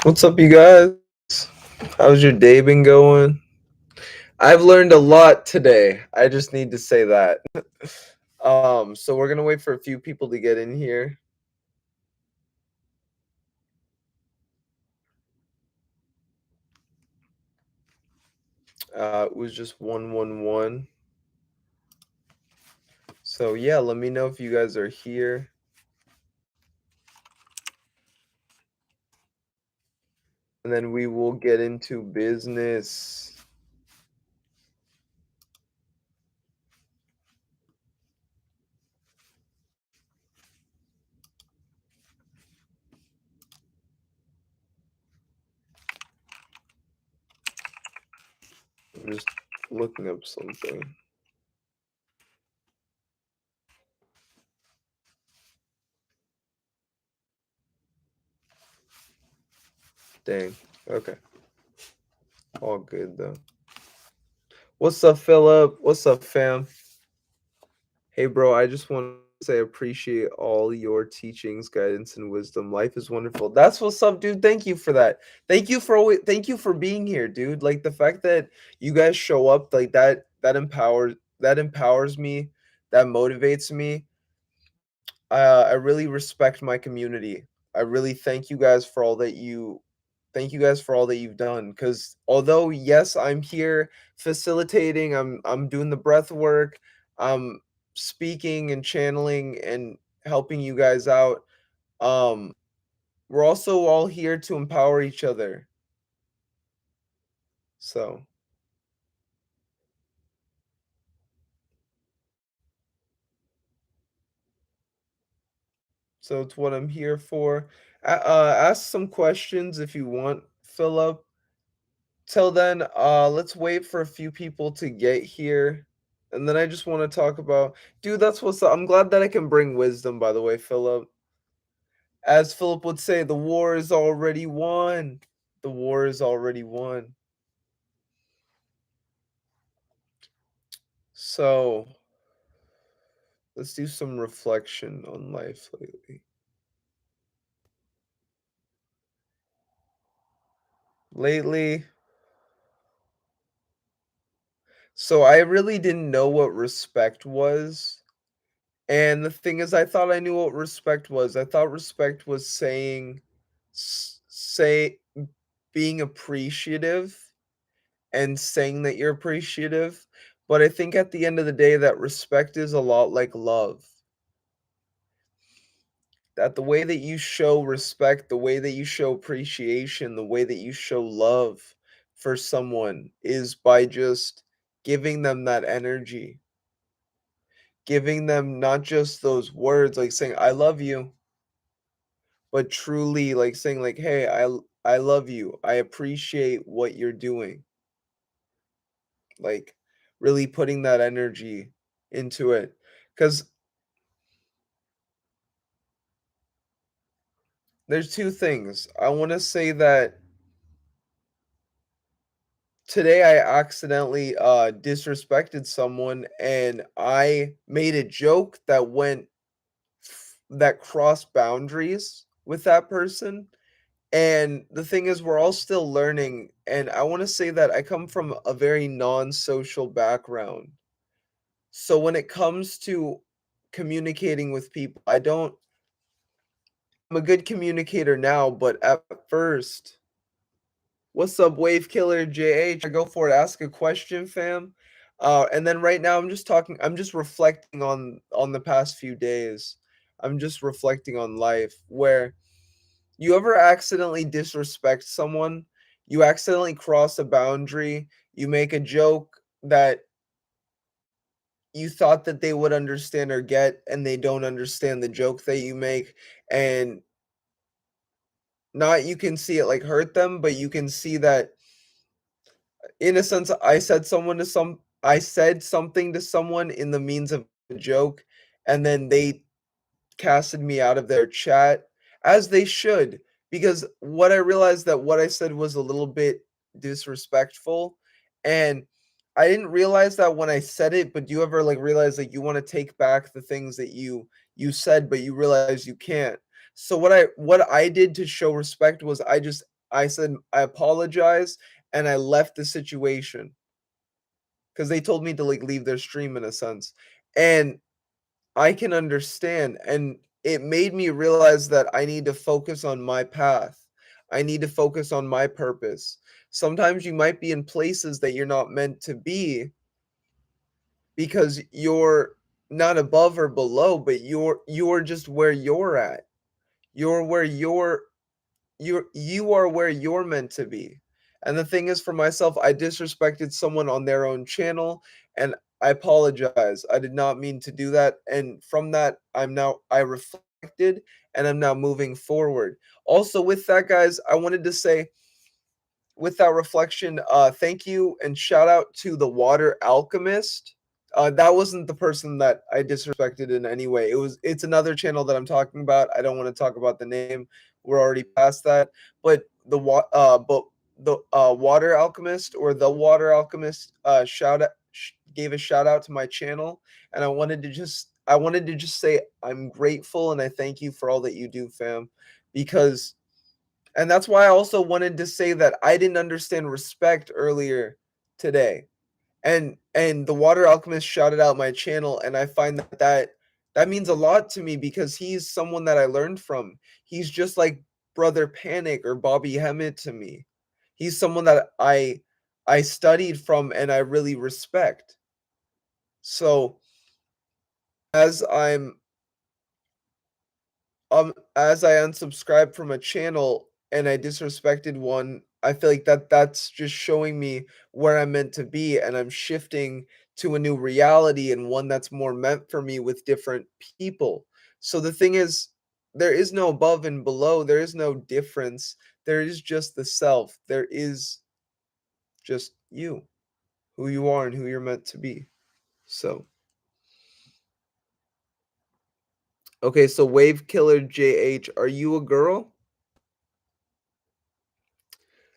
What's up, you guys? How's your day been going? I've learned a lot today. I just need to say that. So we're gonna wait for a few people to get in here. It was just 111. So yeah, let me know if you guys are here. And then we will get into business. I'm just looking up something. Dang. Okay. All good though. What's up, Philip? What's up, fam? Hey, bro, I just want to say I appreciate all your teachings, guidance, and wisdom. Life is wonderful. That's what's up, dude. Thank you for that. Thank you for being here, dude. Like the fact that you guys show up like that empowers me, that motivates me. I really respect my community. I really thank you guys for all that you've done, cuz although yes, I'm here facilitating, I'm doing the breath work, I'm speaking and channeling and helping you guys out. Um we're also all here to empower each other. So, it's what I'm here for. Ask some questions if you want, Philip. Till then, let's wait for a few people to get here. And then I just want to talk about, dude, that's what's up. I'm glad that I can bring wisdom, by the way, Philip. As Philip would say, the war is already won. The war is already won. So, let's do some reflection on life lately. Lately, so I really didn't know what respect was. And the thing is, I thought I knew what respect was. I thought respect was say being appreciative and saying that you're appreciative. But I think at the end of the day, that respect is a lot like love. That the way that you show respect, the way that you show appreciation, the way that you show love for someone is by just giving them that energy, giving them not just those words like saying, I love you, but truly like saying like, hey, I love you. I appreciate what you're doing. Like really putting that energy into it. Cuz there's two things. I want to say that today I accidentally disrespected someone and I made a joke that that crossed boundaries with that person. And the thing is, we're all still learning. And I want to say that I come from a very non social background. So when it comes to communicating with people, I'm a good communicator now, but at first, what's up, Wave Killer JH? Go for it. Ask a question, fam. And then right now, I'm just reflecting on the past few days. I'm just reflecting on life where you ever accidentally disrespect someone, you accidentally cross a boundary, you make a joke that you thought that they would understand or get, and they don't understand the joke that you make, and not you can see it like hurt them, but you can see that in a sense I said something to someone in the means of a joke, and then they casted me out of their chat, as they should, because what I realized that what I said was a little bit disrespectful, and I didn't realize that when I said it, but do you ever like realize that you want to take back the things that you said, but you realize you can't? So what I did to show respect was I said, "I apologize," and I left the situation because they told me to, like, leave their stream in a sense, and I can understand, and it made me realize that I need to focus on my path. I need to focus on my purpose. Sometimes you might be in places that you're not meant to be because you're not above or below, but you're just where you're at. You're where you are where you're meant to be. And the thing is, for myself, I disrespected someone on their own channel, and I apologize. I did not mean to do that. And from that, I reflected and I'm now moving forward. Also, with that, guys, I wanted to say, with that reflection, thank you and shout out to the Water Alchemist. That wasn't the person that I disrespected in any way. It's another channel that I'm talking about. I don't want to talk about the name. We're already past that. But the Water Alchemist, or the Water Alchemist, gave a shout out to my channel, and I wanted to just say I'm grateful and I thank you for all that you do, fam, because and that's why I also wanted to say that I didn't understand respect earlier today. And the Water Alchemist shouted out my channel, and I find that means a lot to me because he's someone that I learned from. He's just like Brother Panic or Bobby Hemmett to me. He's someone that I studied from and I really respect. So as I'm as I unsubscribed from a channel and I disrespected one, I feel like that's just showing me where I'm meant to be, and I'm shifting to a new reality and one that's more meant for me with different people. So the thing is, there is no above and below, there is no difference. There is just the self. There is just you, who you are and who you're meant to be. So, okay, so Wave Killer JH, are you a girl?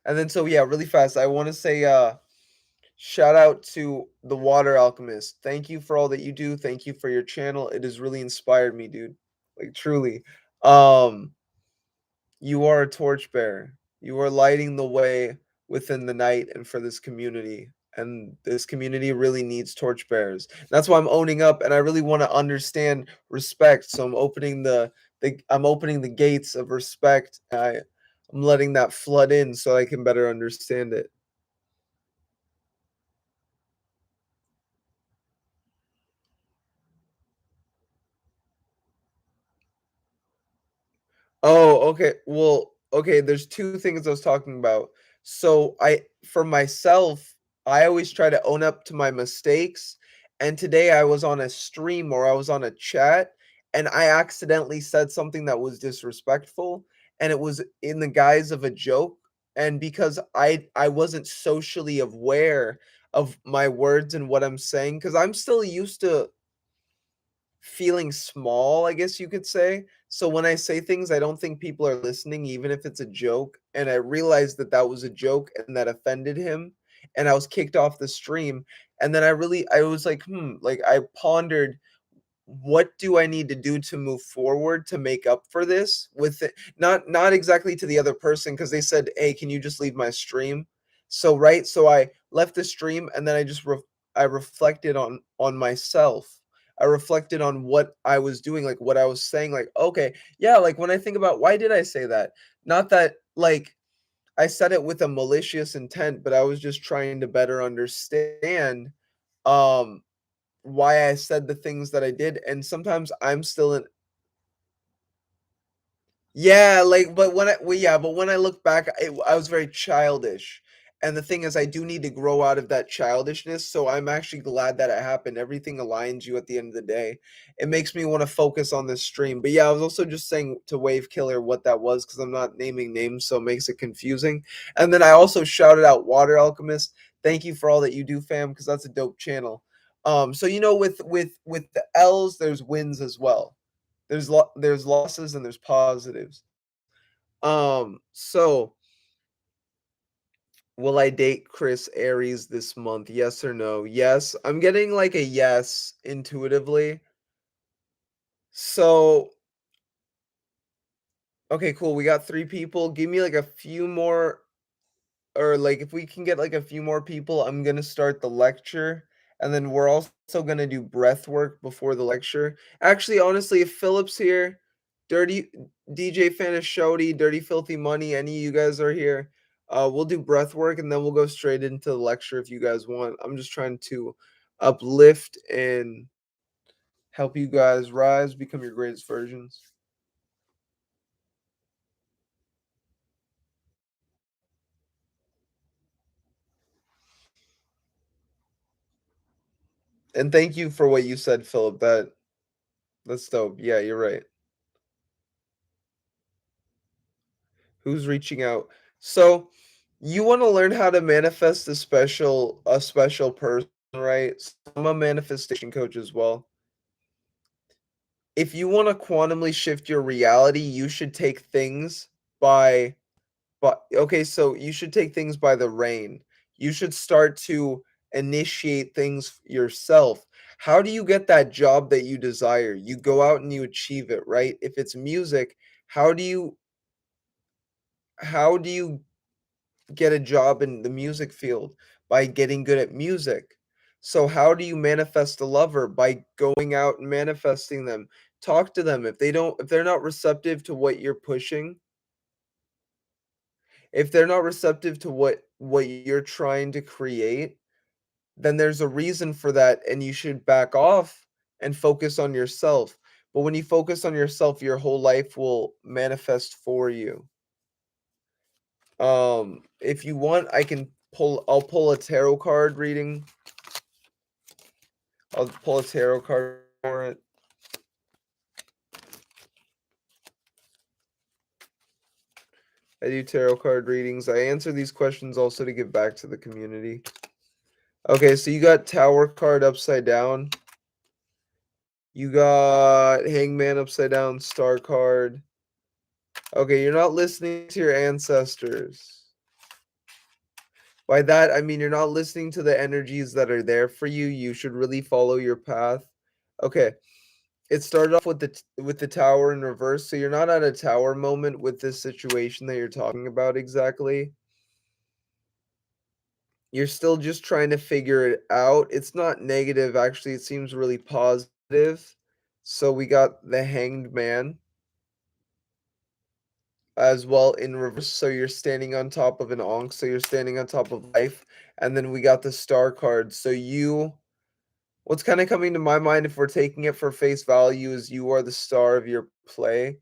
And then so yeah, really fast, I want to say shout out to the Water Alchemist. Thank you for all that you do. Thank you for your channel. It has really inspired me, dude. Like truly. Um you are a torchbearer. You are lighting the way within the night and for this community. And this community really needs torchbearers. That's why I'm owning up, and I really want to understand respect. So I'm opening the gates of respect. I'm letting that flood in so I can better understand it. Oh, okay. Well, okay, there's 2 things I was talking about. So, for myself, I always try to own up to my mistakes, and today I was on a stream or I was on a chat, and I accidentally said something that was disrespectful, and it was in the guise of a joke, and because I wasn't socially aware of my words and what I'm saying, because 'cause I'm still used to feeling small, I guess you could say. So when I say things, I don't think people are listening, even if it's a joke. And I realized that that was a joke and that offended him. And I was kicked off the stream. And then I was like, like I pondered, what do I need to do to move forward to make up for this with it? Not exactly to the other person because they said, "Hey, can you just leave my stream?" So right, so I left the stream and then I reflected on myself. I reflected on what I was doing, like what I was saying, like, okay, yeah, like when I think about why did I say that? Not that like I said it with a malicious intent, but I was just trying to better understand um why I said the things that I did, and sometimes I'm still in. Yeah, like, but when I look back, I was very childish, and the thing is, I do need to grow out of that childishness, so I'm actually glad that it happened. Everything aligns you at the end of the day. It makes me wanna focus on this stream, but yeah, I was also just saying to Wave Killer what that was because 'cause I'm not naming names, so it makes it confusing, and then I also shouted out Water Alchemist. Thank you for all that you do, fam, because that's a dope channel. So, with the L's, there's wins as well. There's losses and there's positives. So will I date Chris Aries this month? Yes or no? Yes. I'm getting like a yes intuitively. So Okay, cool. We got 3 people. Give me, like, a few more, or, like, if we can get, like, a few more people, I'm gonna start the lecture, and then we're also gonna do breath work before the lecture. Actually, honestly, if Philip's here, Dirty DJ Fanashodi, Dirty Filthy Money, any of you guys are here, we'll do breath work, and then we'll go straight into the lecture if you guys want. I'm just trying to uplift and help you guys rise, become your greatest versions. And thank you for what you said, Philip. That's dope. Yeah, you're right. Who's reaching out? So, you want to learn how to manifest a special person, right? So I'm a manifestation coach as well. If you want to quantumly shift your reality, you should take things by okay, so you should take things by the rein. You should start to initiate things yourself. How do you get that job that you desire? You go out and you achieve it, right? If it's music, how do you how do you get a job in the music field? By getting good at music. So how do you manifest a lover? By going out and manifesting them. Talk to them. If they're not receptive to what you're pushing, if they're not receptive to what you're trying to create, then there's a reason for that, and you should back off and focus on yourself. But when you focus on yourself, your whole life will manifest for you. If you want, I'll pull a tarot card reading. I'll pull a tarot card for it. I do tarot card readings. I answer these questions also to give back to the community. Okay, so you got Tower card upside down. You got Hangman upside down, Star card. Okay, you're not listening to your ancestors. By that, I mean you're not listening to the energies that are there for you. You should really follow your path. Okay, it started off with the tower in reverse, so you're not at a tower moment with this situation that you're talking about exactly. You're still just trying to figure it out. It's not negative, actually. It seems really positive. So we got the Hanged Man as well in reverse. So you're standing on top of an Ankh. So you're standing on top of life. And then we got the Star card. So what's kind of coming to my mind, if we're taking it for face value, is you are the star of your play.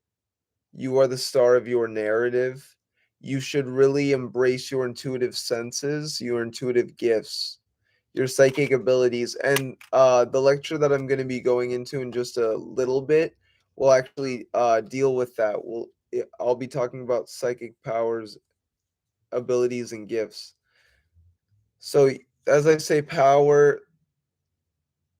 You are the star of your narrative. You should really embrace your intuitive senses, your intuitive gifts, your psychic abilities. And the lecture that I'm going to be going into in just a little bit will actually deal with that. I'll be talking about psychic powers, abilities, and gifts. So, as I say, power,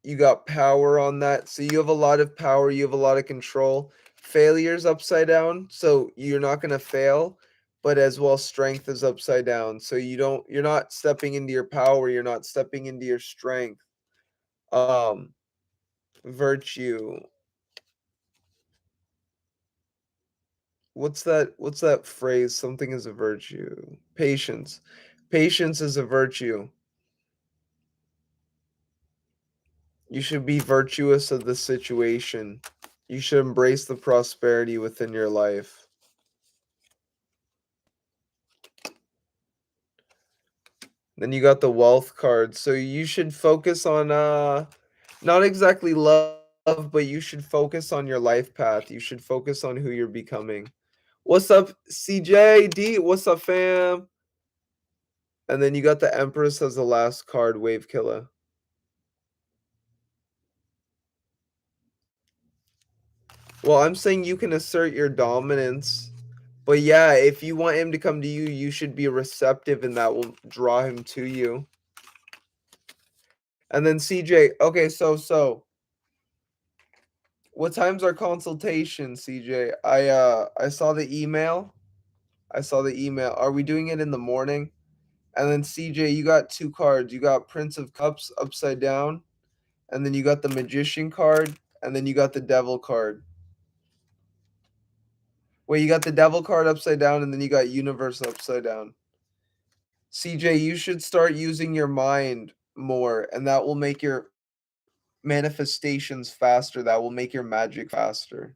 you got power on that. So, you have a lot of power, you have a lot of control. Failure's upside down, so you're not going to fail. But as well, strength is upside down. So you're not stepping into your power, you're not stepping into your strength. Um, Virtue. What's that phrase? Something is a virtue. Patience. Patience is a virtue. You should be virtuous of the situation. You should embrace the prosperity within your life. Then you got the wealth card. So you should focus on not exactly love, but you should focus on your life path. You should focus on who you're becoming. What's up, CJD? What's up, fam? And then you got the Empress as the last card, Wave Killer. Well, I'm saying you can assert your dominance, but yeah, if you want him to come to you, you should be receptive, and that will draw him to you. And then CJ, okay, so what time's our consultation, CJ? I saw the email. I saw the email. Are we doing it in the morning? And then CJ, you got 2 cards. You got Prince of Cups upside down, and then you got the Magician card, and then you got the Devil card. Wait, you got the devil card upside down, and then you got universe upside down. CJ, you should start using your mind more, and that will make your manifestations faster. That will make your magic faster.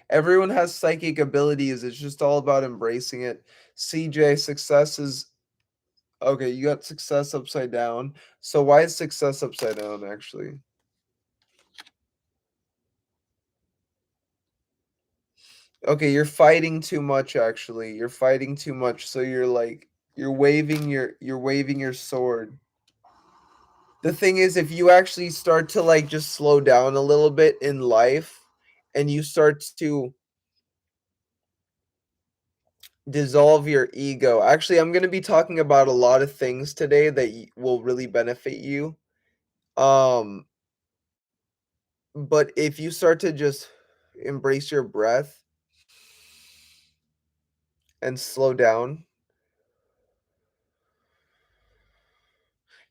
Everyone has psychic abilities. It's just all about embracing it. CJ, success is okay. You got success upside down. So why is success upside down, actually? Okay, you're fighting too much, actually. You're fighting too much. So you're like you're waving your sword. The thing is, if you actually start to like just slow down a little bit in life and you start to dissolve your ego. Actually, I'm going to be talking about a lot of things today that will really benefit you. Um but if you start to just embrace your breath and slow down,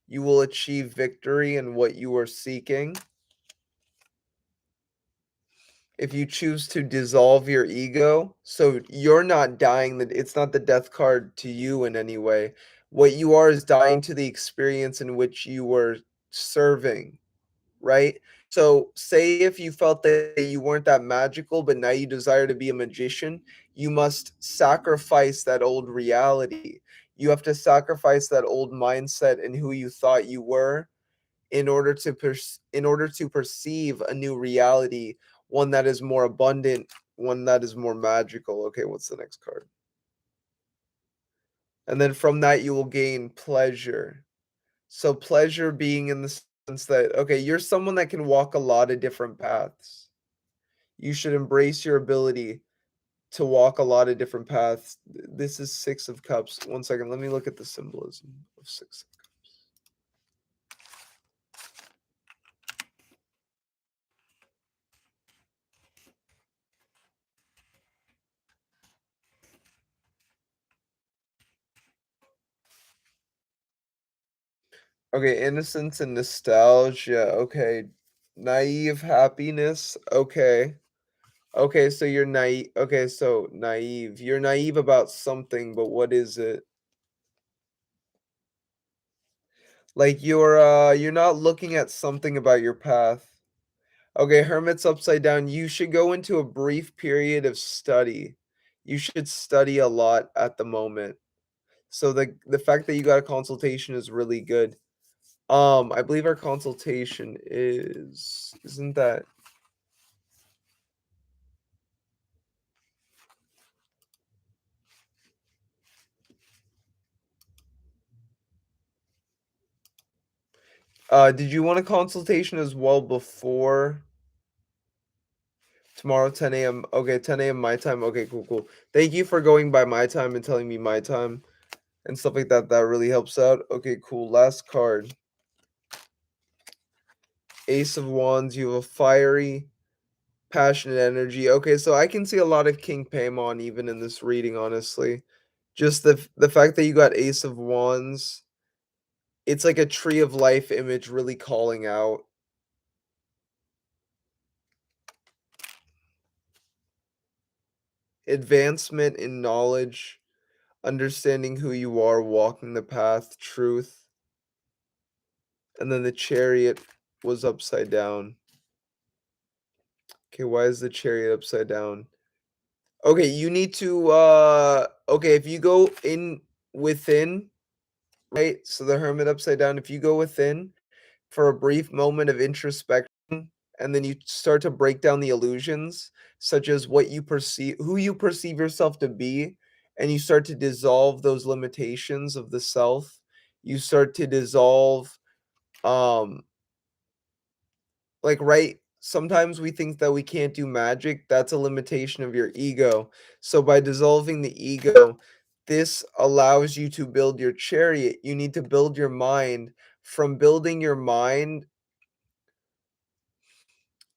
you will achieve victory in what you are seeking. If you choose to dissolve your ego, so you're not dying, that it's not the death card to you in any way. What you are is dying to the experience in which you were serving, right? So say if you felt that you weren't that magical, but now you desire to be a magician, you must sacrifice that old reality. You have to sacrifice that old mindset and who you thought you were in order to in order to perceive a new reality, one that is more abundant, one that is more magical. Okay, what's the next card? And then from that you will gain pleasure. So pleasure being in the sense that okay, you're someone that can walk a lot of different paths. You should embrace your ability to walk a lot of different paths. This is 6 of Cups. One second, let me look at the symbolism of 6. Okay, innocence and nostalgia. Okay. Naive happiness. Okay. Okay, so you're naive. Okay, so naive. You're naive about something, but what is it? Like you're not looking at something about your path. Okay, Hermit's upside down. You should go into a brief period of study. You should study a lot at the moment. So the fact that you got a consultation is really good. I believe our consultation isn't that did you want a consultation as well before tomorrow 10 a.m.? Okay, 10 a.m. my time. Okay, cool, cool. Thank you for going by my time and telling me my time and stuff like that. That really helps out. Okay, cool. Last card. Ace of Wands. You have a fiery, passionate energy. Okay, so I can see a lot of King Paimon even in this reading, honestly. Just the fact that you got Ace of Wands, it's like a tree of life image really calling out. Advancement in knowledge, understanding who you are, walking the path, truth. And then the chariot was upside down. Okay, why is the chariot upside down? Okay, you need to okay, if you go in within, right? So the hermit upside down, if you go within for a brief moment of introspection and then you start to break down the illusions such as what you perceive, who you perceive yourself to be, and you start to dissolve those limitations of the self. You start to dissolve um like right, sometimes we think that we can't do magic. That's a limitation of your ego. So by dissolving the ego, this allows you to build your chariot. You need to build your mind. From building your mind,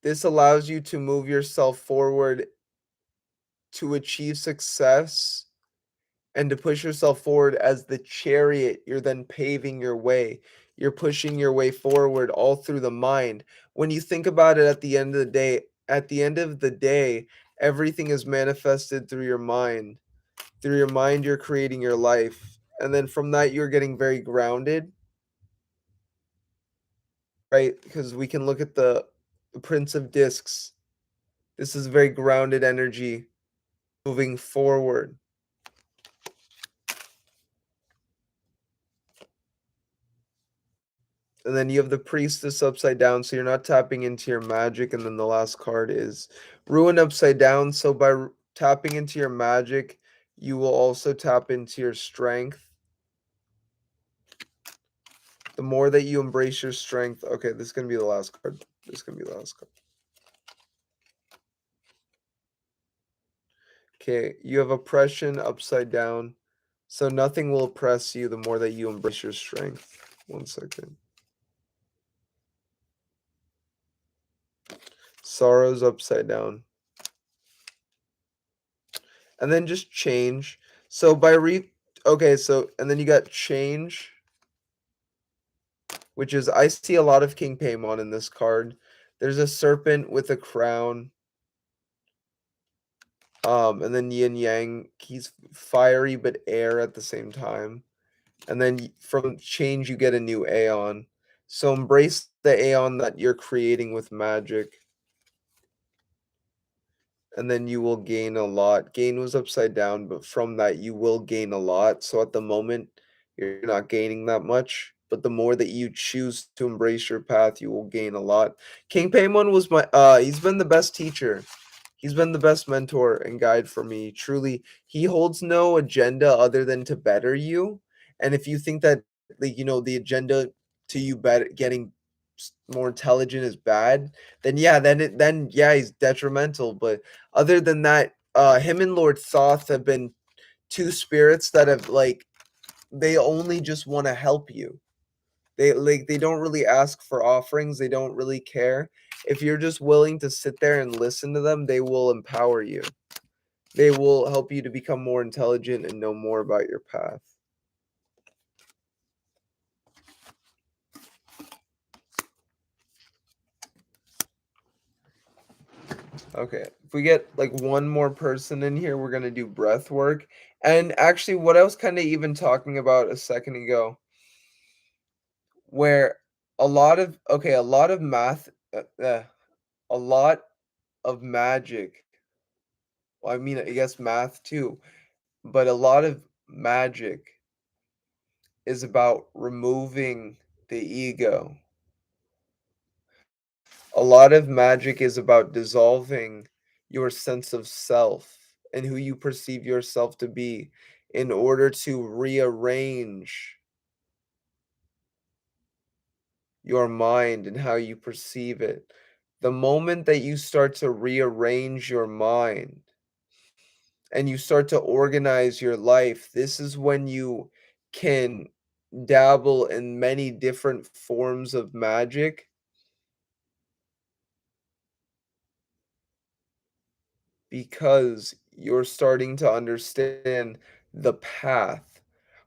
this allows you to move yourself forward to achieve success and to push yourself forward as the chariot. You're then paving your way. You're pushing your way forward all through the mind. When you think about it at the end of the day, at the end of the day, everything is manifested through your mind. Through your mind, you're creating your life. And then from that, you're getting very grounded, right? Because we can look at the Prince of Discs. This is very grounded energy moving forward. And then you have the Priestess upside down, so you're not tapping into your magic. And then the last card is Ruin upside down. So by tapping into your magic, you will also tap into your strength. The more that you embrace your strength. Okay, this is going to be the last card. This is going to be the last card. Okay, you have oppression upside down. So nothing will oppress you the more that you embrace your strength. 1 second. Sorrow's upside down. And then just change. So by okay, so and then you got change, which is I see a lot of King Paimon in this card. There's a serpent with a crown. And then yin yang, he's fiery but air at the same time. And then from change you get a new aeon. So embrace the aeon that you're creating with magic. And then you will gain a lot. Gain was upside down, but from that you will gain a lot. So at the moment, you're not gaining that much. But the more that you choose to embrace your path, you will gain a lot. King Paimon was he's been the best teacher. He's been the best mentor and guide for me. Truly, he holds no agenda other than to better you. And if you think that, like, the agenda to you better getting more intelligent is bad, then yeah, then yeah, he's detrimental. But other than that, him and Lord Thoth have been two spirits that have they only just want to help you. They don't really ask for offerings. They don't really care. If you're just willing to sit there and listen to them, they will empower you. They will help you to become more intelligent and know more about your path. Okay, if we get like one more person in here, we're gonna do breath work. And actually, what I was kind of even talking about a second ago, where a lot of math, a lot of magic. Well, I mean, I guess math too, but a lot of magic is about removing the ego. A lot of magic is about dissolving your sense of self and who you perceive yourself to be in order to rearrange your mind and how you perceive it. The moment that you start to rearrange your mind and you start to organize your life, this is when you can dabble in many different forms of magic because you're starting to understand the path.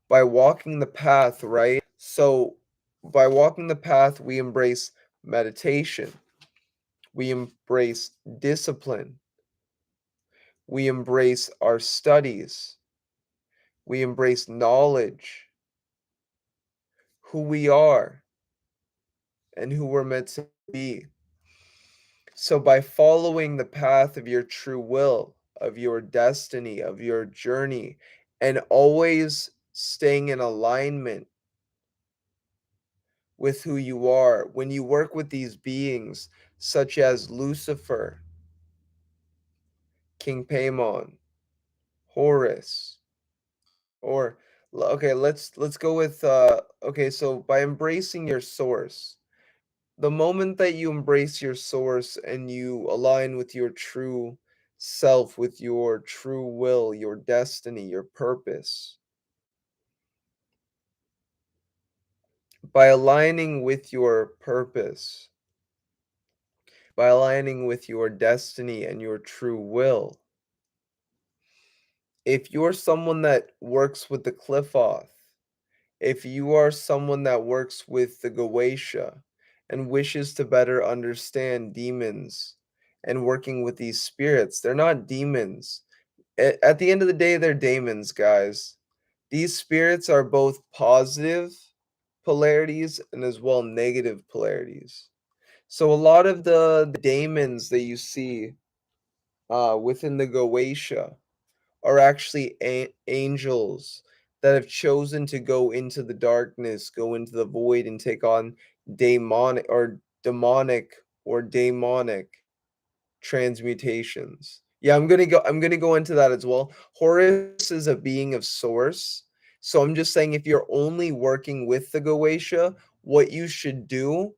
By walking the path, right? So, by walking the path, we embrace meditation, we embrace discipline, we embrace our studies, we embrace knowledge, who we are, and who we're meant to be. So, by following the path of your true will, of your destiny, of your journey, and always staying in alignment with who you are, when you work with these beings, such as Lucifer, King Paimon, Horus, or okay, let's go with okay, so by embracing your source, the moment that you embrace your source and you align with your true self, with your true will, your destiny, your purpose, by aligning with your purpose, by aligning with your destiny and your true will, if you're someone that works with the qliphoth, if you are someone that works with the Goetia and wishes to better understand demons and working with these spirits. They're not demons. At the end of the day, they're daemons, guys. These spirits are both positive polarities and as well negative polarities. So a lot of the daemons that you see within the Goetia are actually angels that have chosen to go into the darkness, go into the void, and take on demonic or daemonic transmutations. Yeah, I'm gonna go into that as well. Horus is a being of source. So I'm just saying if you're only working with the Goetia, what you should do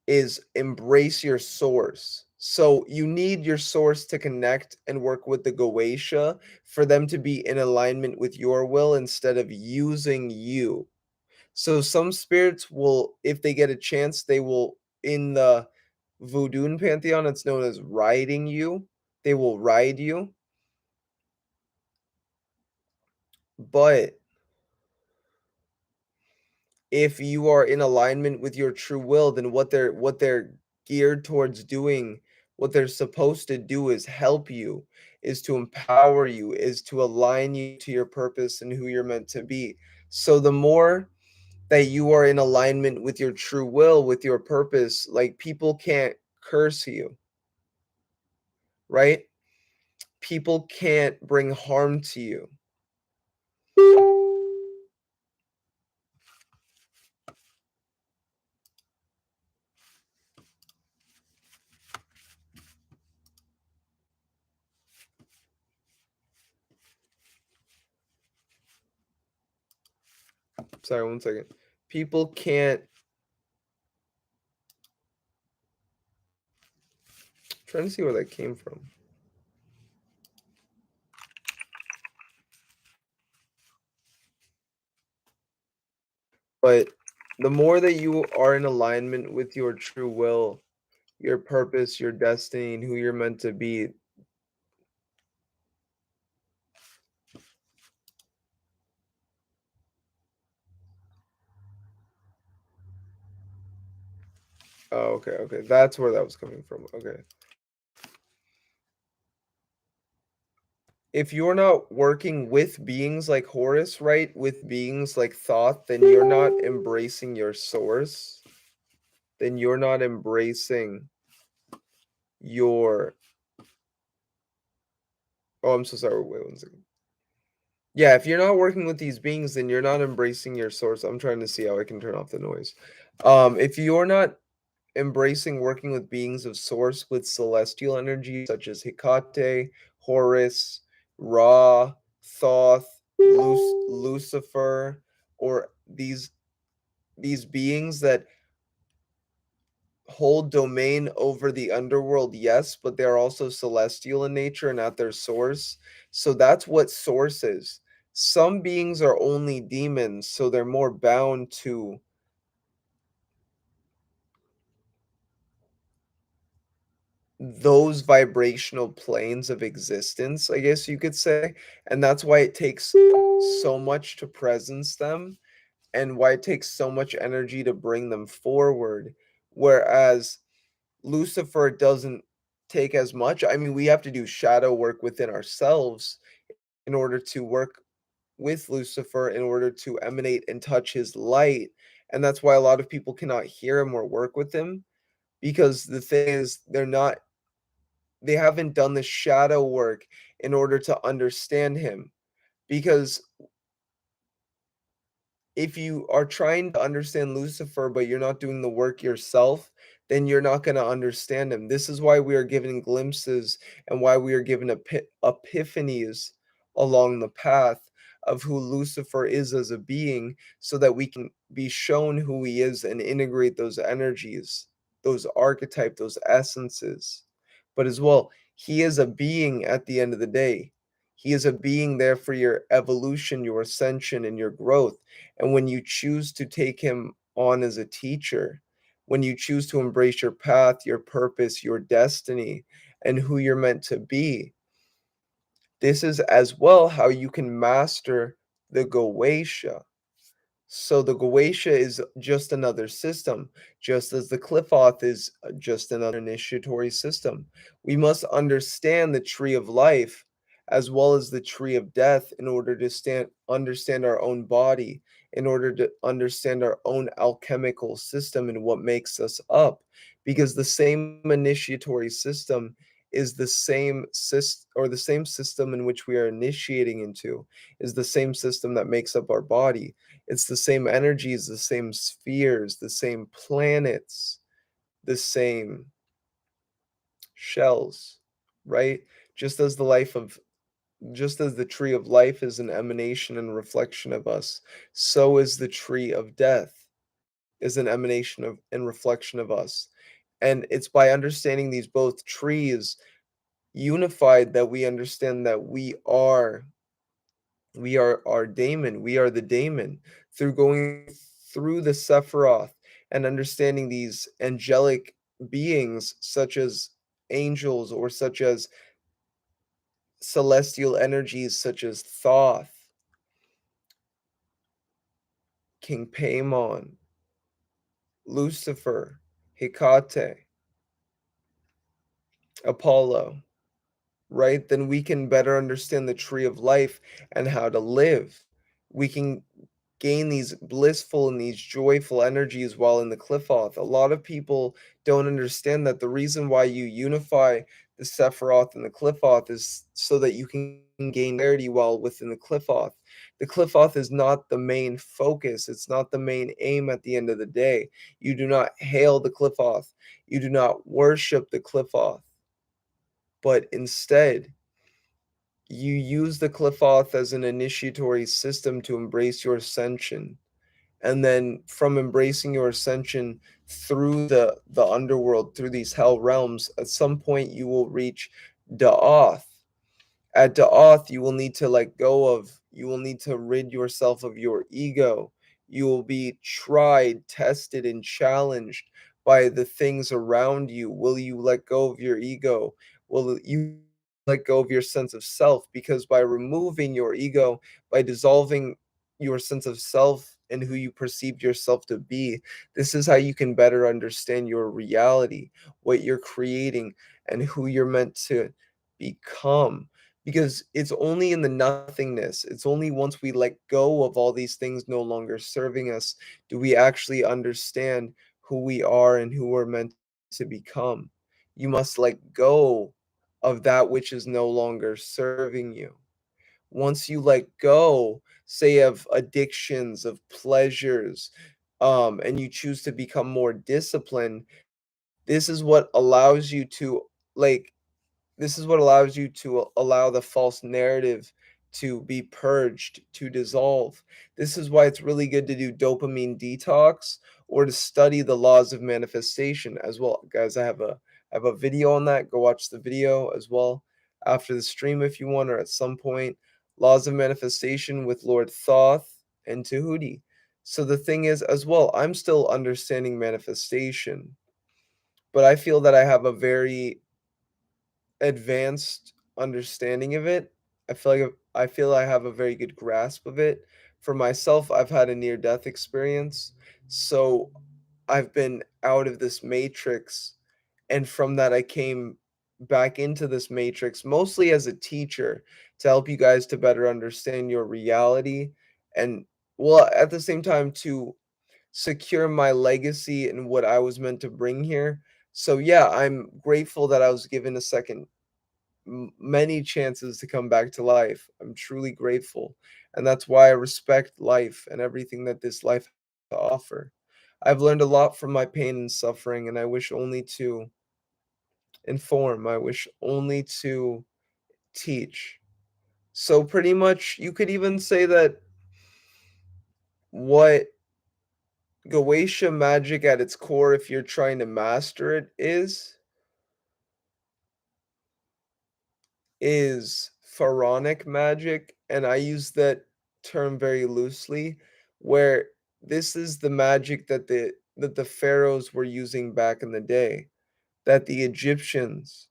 is embrace your source. So you need your source to connect and work with the Goetia for them to be in alignment with your will instead of using you. So some spirits will, if they get a chance, they will, in the Voodoo pantheon, it's known as riding you. They will ride you. But if you are in alignment with your true will, then what they're geared towards doing, what they're supposed to do is help you, is to empower you, is to align you to your purpose and who you're meant to be. So the more that you are in alignment with your true will, with your purpose, like people can't curse you, right? People can't bring harm to you. Sorry, one second. People can't. Trying to see where that came from. But the more that you are in alignment with your true will, your purpose, your destiny, and who you're meant to be. Oh, okay, okay. That's where that was coming from. Okay. If you're not working with beings like Horus, right? With beings like Thoth, then you're not embracing your source. Then you're not embracing your. Oh, I'm so sorry. Wait one second. Yeah, if you're not working with these beings, then you're not embracing your source. I'm trying to see how I can turn off the noise. If you're not embracing working with beings of source with celestial energy such as Hecate, Horus, Ra, Thoth, Lucifer, or these beings that hold domain over the underworld, yes, but they're also celestial in nature and at their source. So that's what source is. Some beings are only demons, so they're more bound to those vibrational planes of existence, I guess you could say. And that's why it takes so much to presence them and why it takes so much energy to bring them forward. Whereas Lucifer doesn't take as much. I mean, we have to do shadow work within ourselves in order to work with Lucifer, in order to emanate and touch his light. And that's why a lot of people cannot hear him or work with him because the thing is, they haven't done the shadow work in order to understand him. Because if you are trying to understand Lucifer, but you're not doing the work yourself, then you're not going to understand him. This is why we are given glimpses and why we are given epiphanies along the path of who Lucifer is as a being, so that we can be shown who he is and integrate those energies, those archetypes, those essences. But as well, he is a being at the end of the day. He is a being there for your evolution, your ascension, and your growth. And when you choose to take him on as a teacher, when you choose to embrace your path, your purpose, your destiny, and who you're meant to be, this is as well how you can master the Goetia. So the Goetia is just another system, just as the qliphoth is just another initiatory system. We must understand the tree of life as well as the tree of death in order to understand our own body, in order to understand our own alchemical system and what makes us up. Because the same initiatory system is the same the same system in which we are initiating into, is the same system that makes up our body. It's the same energies, the same spheres, the same planets, the same shells, right? Just as the life of just as the tree of life is an emanation and reflection of us, so is the tree of death is an emanation of and reflection of us. And it's by understanding these both trees unified that we understand that we are our daemon. We are the daemon through going through the sephiroth and understanding these angelic beings, such as angels or such as celestial energies, such as Thoth, King Paimon, Lucifer, Hecate, Apollo, right? Then we can better understand the tree of life and how to live. We can gain these blissful and these joyful energies while in the qliphoth. A lot of people don't understand that the reason why you unify the sephiroth and the qliphoth is so that you can gain clarity while within the qliphoth. The qliphoth is not the main focus. It's not the main aim at the end of the day. You do not hail the qliphoth. You do not worship the qliphoth, but instead you use the qliphoth as an initiatory system to embrace your ascension, and then from embracing your ascension through the underworld, through these hell realms, at some point you will reach Da'ath. At Da'ath, you will need to rid yourself of your ego. You will be tried, tested, and challenged by the things around you. Will you let go of your ego? Will you let go of your sense of self? Because by removing your ego, by dissolving your sense of self and who you perceived yourself to be, this is how you can better understand your reality, what you're creating, and who you're meant to become. Because it's only in the nothingness, it's only once we let go of all these things no longer serving us do we actually understand who we are and who we're meant to become. You must let go of that which is no longer serving you. Once you let go, say, of addictions, of pleasures, and you choose to become more disciplined, this is what allows you to like allow the false narrative to be purged, to dissolve. This is why it's really good to do dopamine detox or to study the laws of manifestation as well. Guys, I have a video on that. Go watch the video as well after the stream if you want, or at some point. Laws of manifestation with Lord Thoth and Tahuti. So the thing is, as well, I'm still understanding manifestation, but I feel that I have a very advanced understanding of it. I feel I have a very good grasp of it. For myself, I've had a near death experience, so I've been out of this matrix, and from that I came back into this matrix mostly as a teacher to help you guys to better understand your reality, and well, at the same time to secure my legacy and what I was meant to bring here. So yeah, I'm grateful that I was given a second many chances to come back to life. I'm truly grateful. And that's why I respect life and everything that this life has to offer. I've learned a lot from my pain and suffering, and I wish only to inform. I wish only to teach. So, pretty much, you could even say that what Goetia magic at its core, if you're trying to master it, is pharaonic magic, and I use that term very loosely, where this is the magic that the pharaohs were using back in the day, that the Egyptians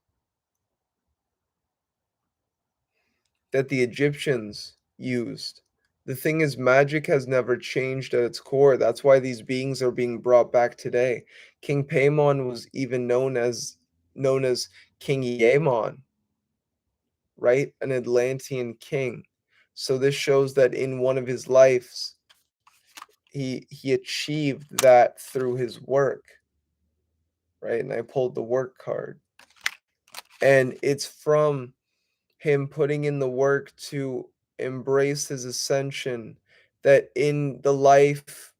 used The thing is, magic has never changed at its core. That's why these beings are being brought back today. King Paimon was even known as King Yaemon, right? An Atlantean king. So this shows that in one of his lives, he achieved that through his work, right? And I pulled the work card. And it's from him putting in the work to embrace his ascension that in the last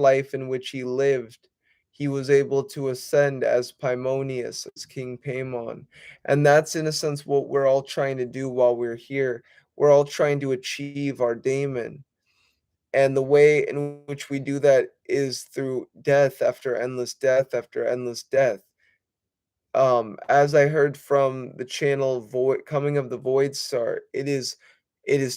life in which he lived, he was able to ascend as Paimonius, as King Paimon. And that's in a sense what we're all trying to do while we're here. We're all trying to achieve our daemon. And the way in which we do that is through death after endless death after endless death. As I heard from the channel Void Coming of the Void Star, it is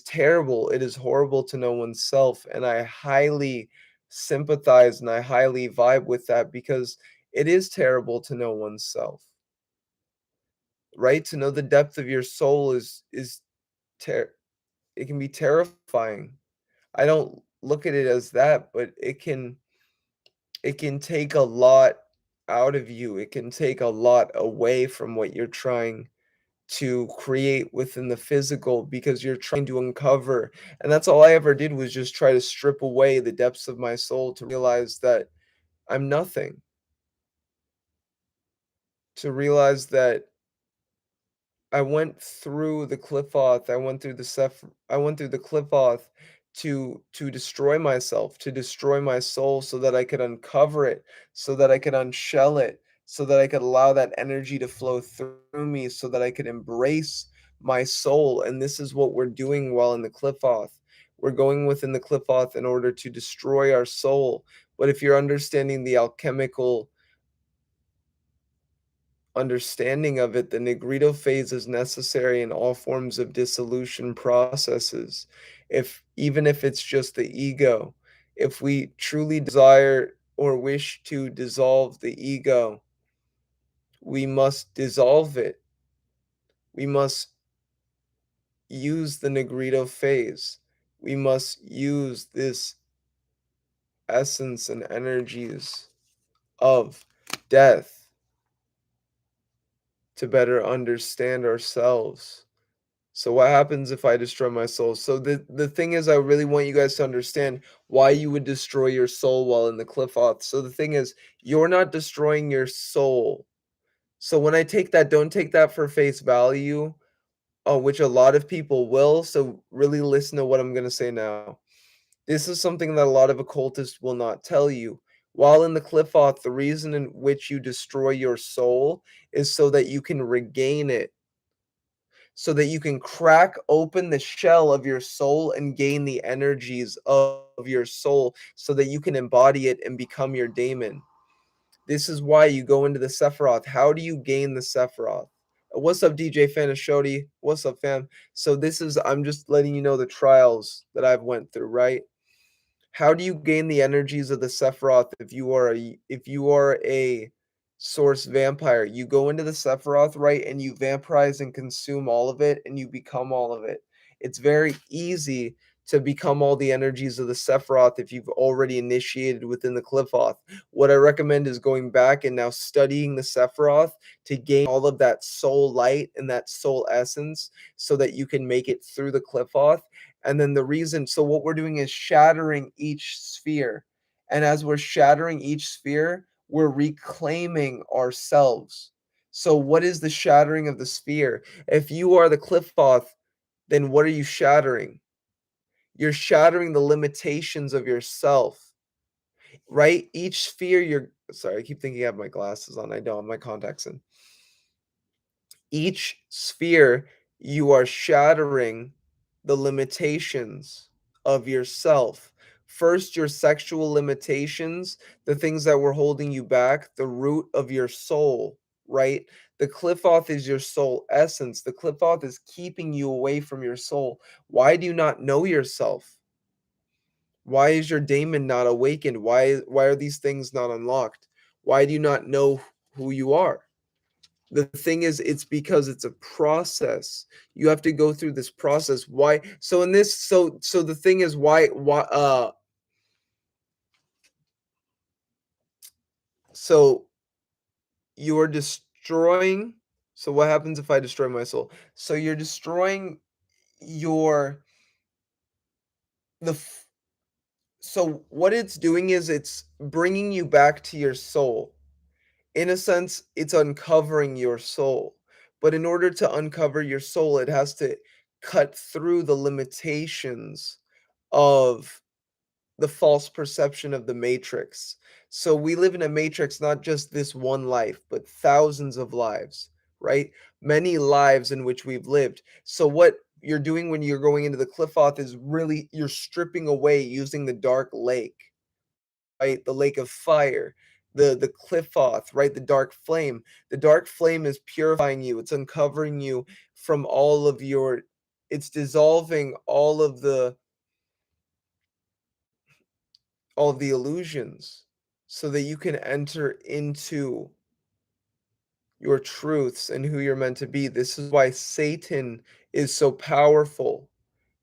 terrible, it is horrible to know oneself, and I highly sympathize and I highly vibe with that because it is terrible to know oneself. Right? To know the depth of your soul is ter- it can be terrifying. I don't look at it as that, but it can take a lot out of you. It can take a lot away from what you're trying to create within the physical because you're trying to uncover. And that's all I ever did was just try to strip away the depths of my soul to realize that I'm nothing. To realize that I went through the qliphoth. I went through the qliphoth to destroy myself, to destroy my soul so that I could uncover it, so that I could unshell it, so that I could allow that energy to flow through me so that I could embrace my soul. And this is what we're doing while in the qliphoth. We're going within the qliphoth in order to destroy our soul. But if you're understanding the alchemical understanding of it, the Negrito phase is necessary in all forms of dissolution processes. If even if it's just the ego, if we truly desire or wish to dissolve the ego, we must dissolve it. We must use the Negrito phase. We must use this essence and energies of death to better understand ourselves. So what happens if I destroy my soul? So the thing is, I really want you guys to understand why you would destroy your soul while in the qliphoth. So the thing is, you're not destroying your soul. So when I take that, don't take that for face value, which a lot of people will. So really listen to what I'm gonna say now. This is something that a lot of occultists will not tell you. While in the qliphoth, the reason in which you destroy your soul is so that you can regain it, so that you can crack open the shell of your soul and gain the energies of your soul so that you can embody it and become your daemon. This is why you go into the sephiroth. How do you gain the sephiroth? What's up, DJ Fanashodi? What's up, fam? So I'm just letting you know the trials that I've went through, right? How do you gain the energies of the Sephiroth if you are a source vampire? You go into the Sephiroth, right, and you vampirize and consume all of it and you become all of it. It's very easy to become all the energies of the Sephiroth if you've already initiated within the qliphoth. What I recommend is going back and now studying the Sephiroth to gain all of that soul light and that soul essence so that you can make it through the qliphoth. And then so what we're doing is shattering each sphere. And as we're shattering each sphere, we're reclaiming ourselves. So what is the shattering of the sphere? If you are the qliphoth, then what are you shattering? You're shattering the limitations of yourself, right? Each sphere you're sorry, I keep thinking I have my glasses on. I don't have my contacts in. Each sphere you are shattering the limitations of yourself. First, your sexual limitations, the things that were holding you back, the root of your soul, right? The qliphoth is your soul essence. The qliphoth is keeping you away from your soul. Why do you not know yourself? Why is your daemon not awakened? Why are these things not unlocked? Why do you not know who you are? The thing is, it's because it's a process. You have to go through this process. Why? So in this, so the thing is, why, so you're destroying. So what happens if I destroy my soul? So you're destroying your the f- so what it's doing is it's bringing you back to your soul. In a sense, it's uncovering your soul. But in order to uncover your soul, it has to cut through the limitations of the false perception of the matrix. So we live in a matrix, not just this one life, but thousands of lives, right? Many lives in which we've lived. So what you're doing when you're going into the qliphoth is really you're stripping away using the dark lake, right? The lake of fire, the qliphoth, right? The dark flame. The dark flame is purifying you. It's uncovering you from all of your it's dissolving all of the illusions so that you can enter into your truths and who you're meant to be. This is why Satan is so powerful,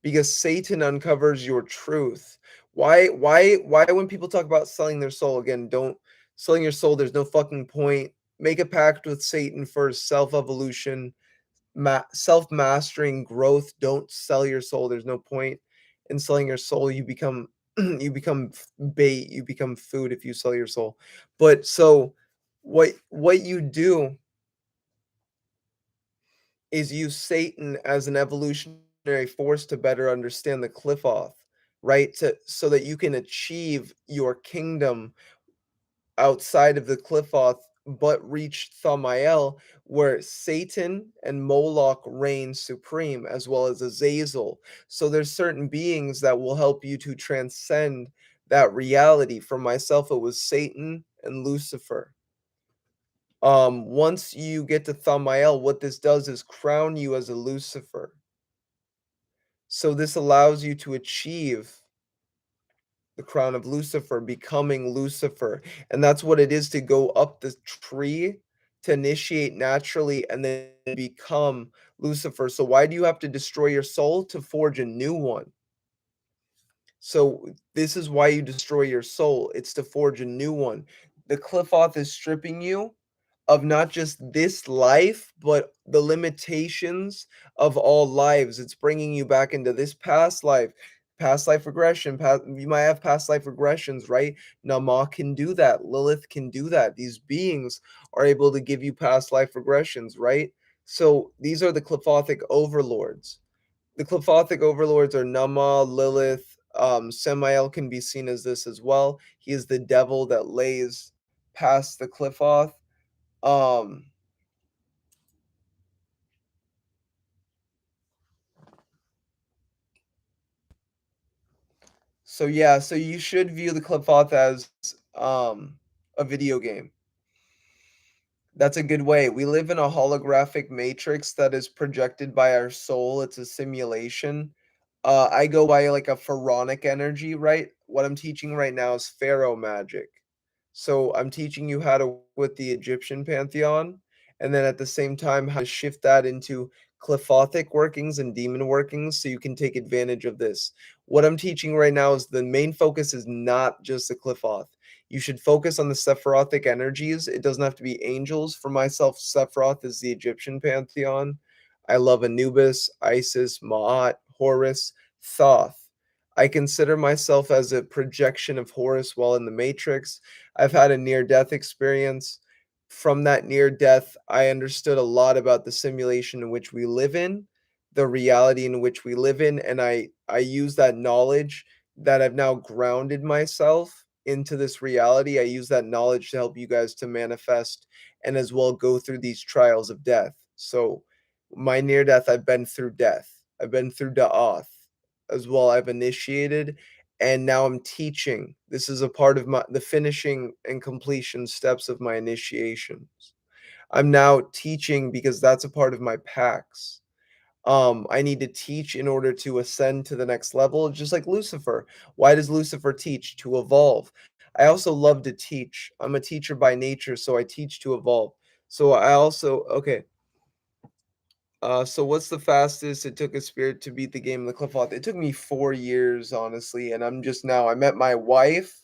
because Satan uncovers your truth. Why when people talk about selling their soul, again, don't selling your soul, there's no fucking point. Make a pact with Satan for self-evolution, self-mastering growth. Don't sell your soul. There's no point in selling your soul. You become you become bait, you become food if you sell your soul. But so what you do is use Satan as an evolutionary force to better understand the qliphoth, right? To so that you can achieve your kingdom outside of the qliphoth, but reach Thamael, where Satan and Moloch reign supreme, as well as Azazel. So there's certain beings that will help you to transcend that reality. For myself, it was Satan and Lucifer. Once you get to Thamael, what this does is crown you as a Lucifer. So this allows you to achieve the crown of Lucifer, becoming Lucifer. And that's what it is to go up the tree to initiate naturally and then become Lucifer. So why do you have to destroy your soul? To forge a new one. So this is why you destroy your soul. It's to forge a new one. The qliphoth is stripping you of not just this life, but the limitations of all lives. It's bringing you back into this past life regression. You might have past life regressions, right? Nama can do that. Lilith can do that. These beings are able to give you past life regressions, right? So these are the qliphothic overlords. The qliphothic overlords are Nama, Lilith. Samael can be seen as this as well. He is the devil that lays past the qliphoth. Um, so yeah, so you should view the qliphoth as a video game. That's a good way. We live in a holographic matrix that is projected by our soul. It's a simulation. I go by like a pharaonic energy, right? What I'm teaching right now is pharaoh magic. So I'm teaching you how to with the Egyptian pantheon, and then at the same time how to shift that into qliphothic workings and demon workings so you can take advantage of this. What I'm teaching right now is the main focus is not just the qliphoth. You should focus on the sephirothic energies. It doesn't have to be angels. For myself, Sephiroth is the Egyptian pantheon. I love Anubis, Isis, Ma'at, Horus, Thoth. I consider myself as a projection of Horus while in the Matrix. I've had a near death experience. From that near death, I understood a lot about the simulation in which we live in, the reality in which we live in, and I use that knowledge that I've now grounded myself into this reality. I use that knowledge to help you guys to manifest and as well go through these trials of death. So my near death, I've been through death. I've been through Da'ath as well. I've initiated and now I'm teaching. This is a part of the finishing and completion steps of my initiations. I'm now teaching because that's a part of my packs. I need to teach in order to ascend to the next level, just like Lucifer. Why does Lucifer teach? To evolve. I also love to teach. I'm a teacher by nature, so I teach to evolve. So I also okay. So what's the fastest it took a spirit to beat the game of the qliphoth? It took me 4 years, honestly, and I'm just now. I met my wife,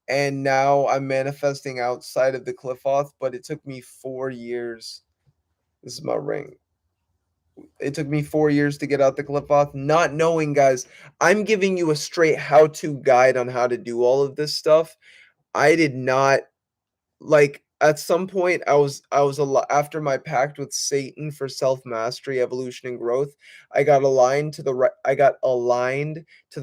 and now I'm manifesting outside of the qliphoth, but it took me 4 years. This is my ring. It took me 4 years to get out the qliphoth, not knowing, guys. I'm giving you a straight how-to guide on how to do all of this stuff. I did not like, at some point, I was a lot after my pact with Satan for self-mastery, evolution, and growth, I got aligned to the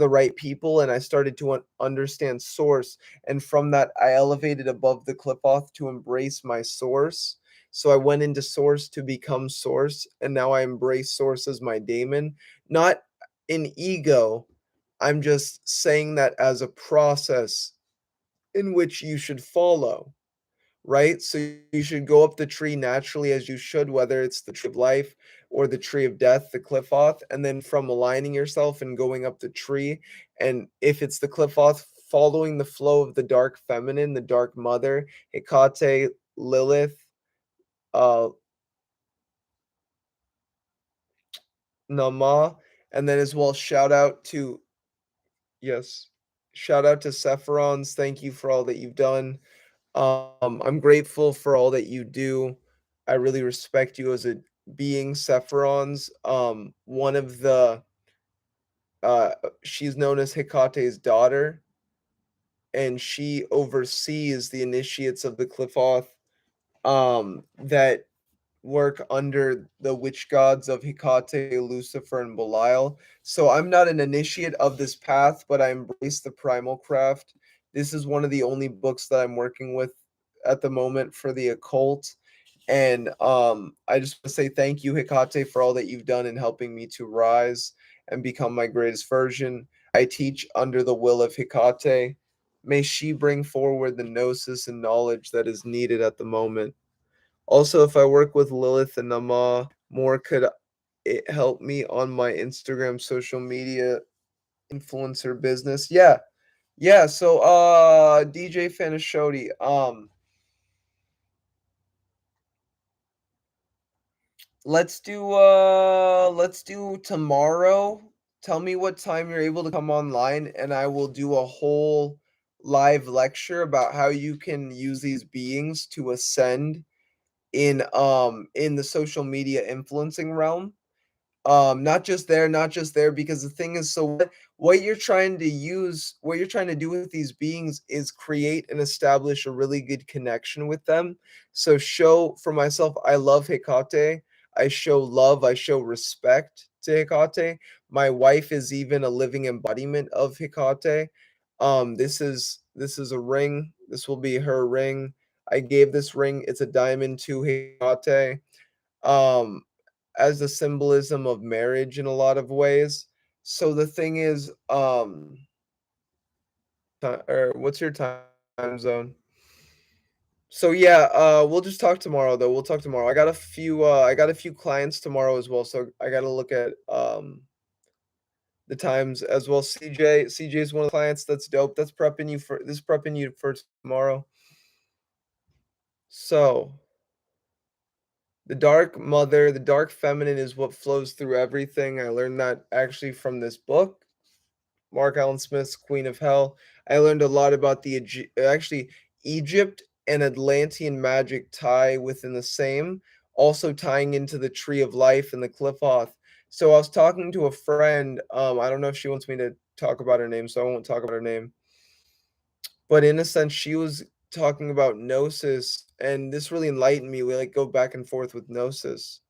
right people, and I started to understand source, and from that, I elevated above the qliphoth to embrace my source. So I went into source to become source, and now I embrace source as my daemon, not in ego. I'm just saying that as a process in which you should follow, right? So you should go up the tree naturally as you should, whether it's the tree of life or the tree of death, the qliphoth, and then from aligning yourself and going up the tree. And if it's the qliphoth, following the flow of the dark feminine, the dark mother, Hecate, Lilith, uh, Nama, and then as well, shout out to, yes, shout out to Sephiroths. Thank you for all that you've done. I'm grateful for all that you do. I really respect you as a being, Sephiroths. One of the she's known as Hecate's daughter, and she oversees the initiates of the qliphoth that work under the witch gods of Hecate, Lucifer, and Belial. So I'm not an initiate of this path, but I embrace the primal craft. This is one of the only books that I'm working with at the moment for the occult. And I just want to say thank you, Hecate, for all that you've done in helping me to rise and become my greatest version. I teach under the will of Hecate. May she bring forward the gnosis and knowledge that is needed at the moment. Also, if I work with Lilith and Nama more, could it help me on my Instagram social media influencer business? Yeah. Yeah, so DJ Fanashodi, let's do tomorrow. Tell me what time you're able to come online, and I will do a whole live lecture about how you can use these beings to ascend in the social media influencing realm. Not just there, because the thing is, so what you're trying to use, what you're trying to do with these beings is create and establish a really good connection with them. So show for myself, I love Hecate. I show love, I show respect to Hecate. My wife is even a living embodiment of Hecate. This is a ring. This will be her ring. I gave this ring. It's a diamond to Hecate. Um, as a symbolism of marriage in a lot of ways. So the thing is, or what's your time zone? So yeah, we'll just talk tomorrow though. We'll talk tomorrow. I got a few clients tomorrow as well, so I got to look at the times as well. CJ is one of the clients. That's dope. Prepping you for tomorrow. So the dark mother, the dark feminine is what flows through everything. I learned that actually from this book. Mark Allen Smith's Queen of Hell. I learned a lot about actually Egypt and Atlantean magic tie within the same, also tying into the Tree of Life and the qliphoth. So I was talking to a friend. I don't know if she wants me to talk about her name, so I won't talk about her name. But in a sense, she was talking about gnosis, and this really enlightened me. We like go back and forth with gnosis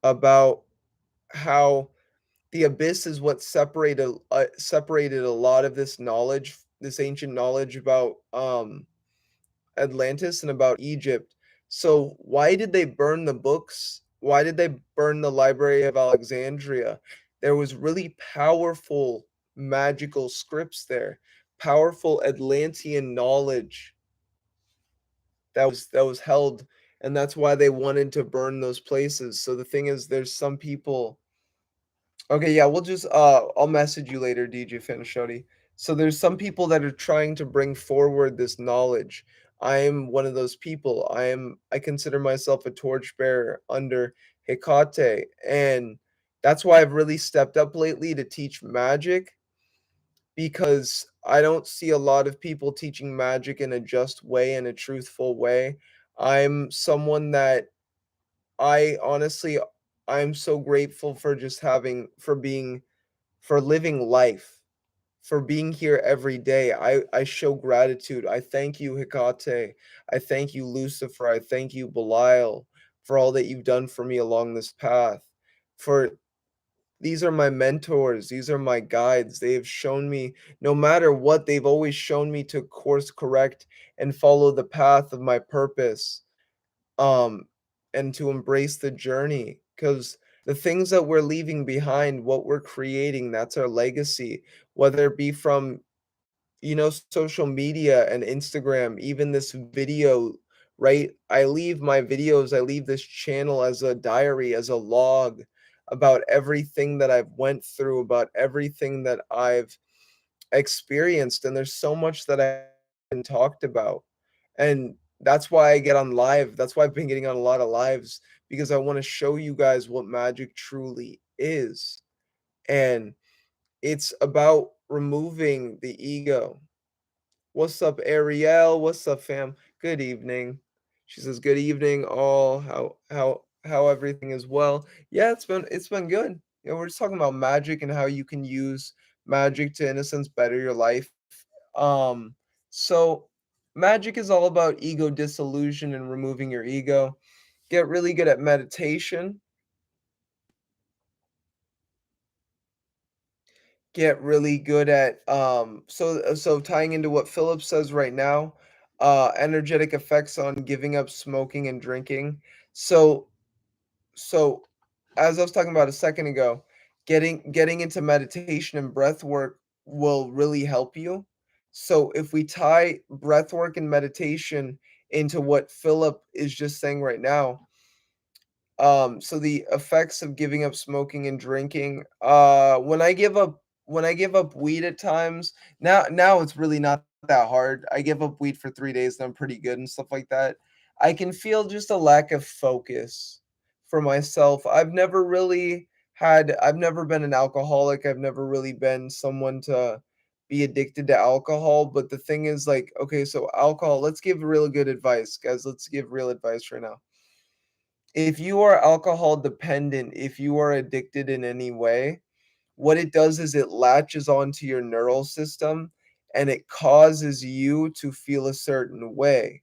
about how the abyss is what separated a lot of this knowledge, this ancient knowledge about Atlantis and about Egypt. So why did they burn the books? Why did they burn the Library of Alexandria? There was really powerful magical scripts there, powerful Atlantean knowledge that was held, and that's why they wanted to burn those places. So the thing is, there's some people. Okay, yeah, we'll just I'll message you later, DJ Fanashoti. So there's some people that are trying to bring forward this knowledge. I am one of those people. I consider myself a torchbearer under Hecate, and that's why I've really stepped up lately to teach magic, because I don't see a lot of people teaching magic in a just way, in a truthful way. I'm someone that I honestly I'm so grateful for just having for living life, for being here every day. I show gratitude. I thank you, Hecate. I thank you, Lucifer. I thank you, Belial, for all that you've done for me along this path. For these are my mentors. These are my guides. They have shown me, no matter what, they've always shown me to course correct and follow the path of my purpose, um, and to embrace the journey. Because the things that we're leaving behind, what we're creating, that's our legacy, whether it be from, social media and Instagram, even this video, right? I leave my videos, I leave this channel as a diary, as a log about everything that I've went through, about everything that I've experienced, and there's so much that I haven't talked about. And that's why I get on live. That's why I've been getting on a lot of lives, because I want to show you guys what magic truly is. And it's about removing the ego. What's up, Ariel? What's up, fam? Good evening. She says, "Good evening, all. How everything is well." Yeah, it's been good. We're just talking about magic and how you can use magic to, in a sense, better your life. Um, so magic is all about ego dissolution and removing your ego. Get really good at meditation. Get really good at so tying into what Philip says right now, energetic effects on giving up smoking and drinking. So so as I was talking about a second ago, getting into meditation and breath work will really help you. So if we tie breath work and meditation into what Philip is just saying right now, so the effects of giving up smoking and drinking, when I give up weed at times, now it's really not that hard. I give up weed for 3 days and I'm pretty good and stuff like that. I can feel just a lack of focus for myself. I've never been an alcoholic. I've never really been someone to be addicted to alcohol, but the thing is, like, okay, so alcohol, let's give real good advice, guys. Let's give real advice right now. If you are alcohol dependent, if you are addicted in any way, what it does is it latches onto your neural system and it causes you to feel a certain way.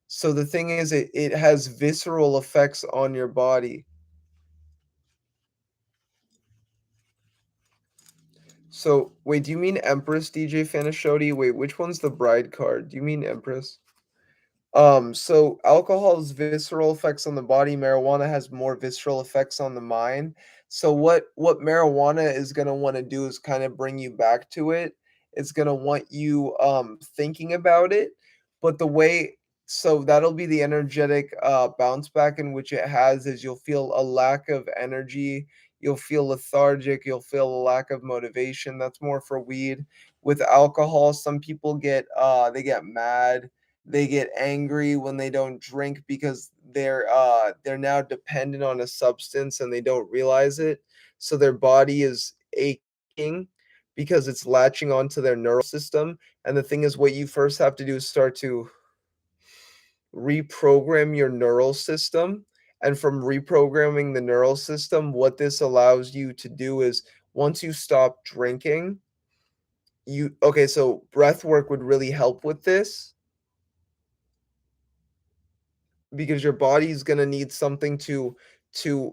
So the thing is, it has visceral effects on your body. So wait, do you mean Empress, DJ Fanashodi? Wait, which one's the bride card? Do you mean Empress? So alcohol's visceral effects on the body, marijuana has more visceral effects on the mind. So what marijuana is gonna want to do is kind of bring you back to it. It's gonna want you thinking about it, but the way so that'll be the energetic bounce back in which it has is you'll feel a lack of energy, you'll feel lethargic, you'll feel a lack of motivation. That's more for weed. With alcohol, some people they get mad, they get angry when they don't drink because they're now dependent on a substance and they don't realize it. So their body is aching because it's latching onto their neural system. And the thing is, what you first have to do is start to reprogram your neural system. And from reprogramming the neural system, what this allows you to do is, once you stop drinking, so breath work would really help with this, because your body's gonna need something to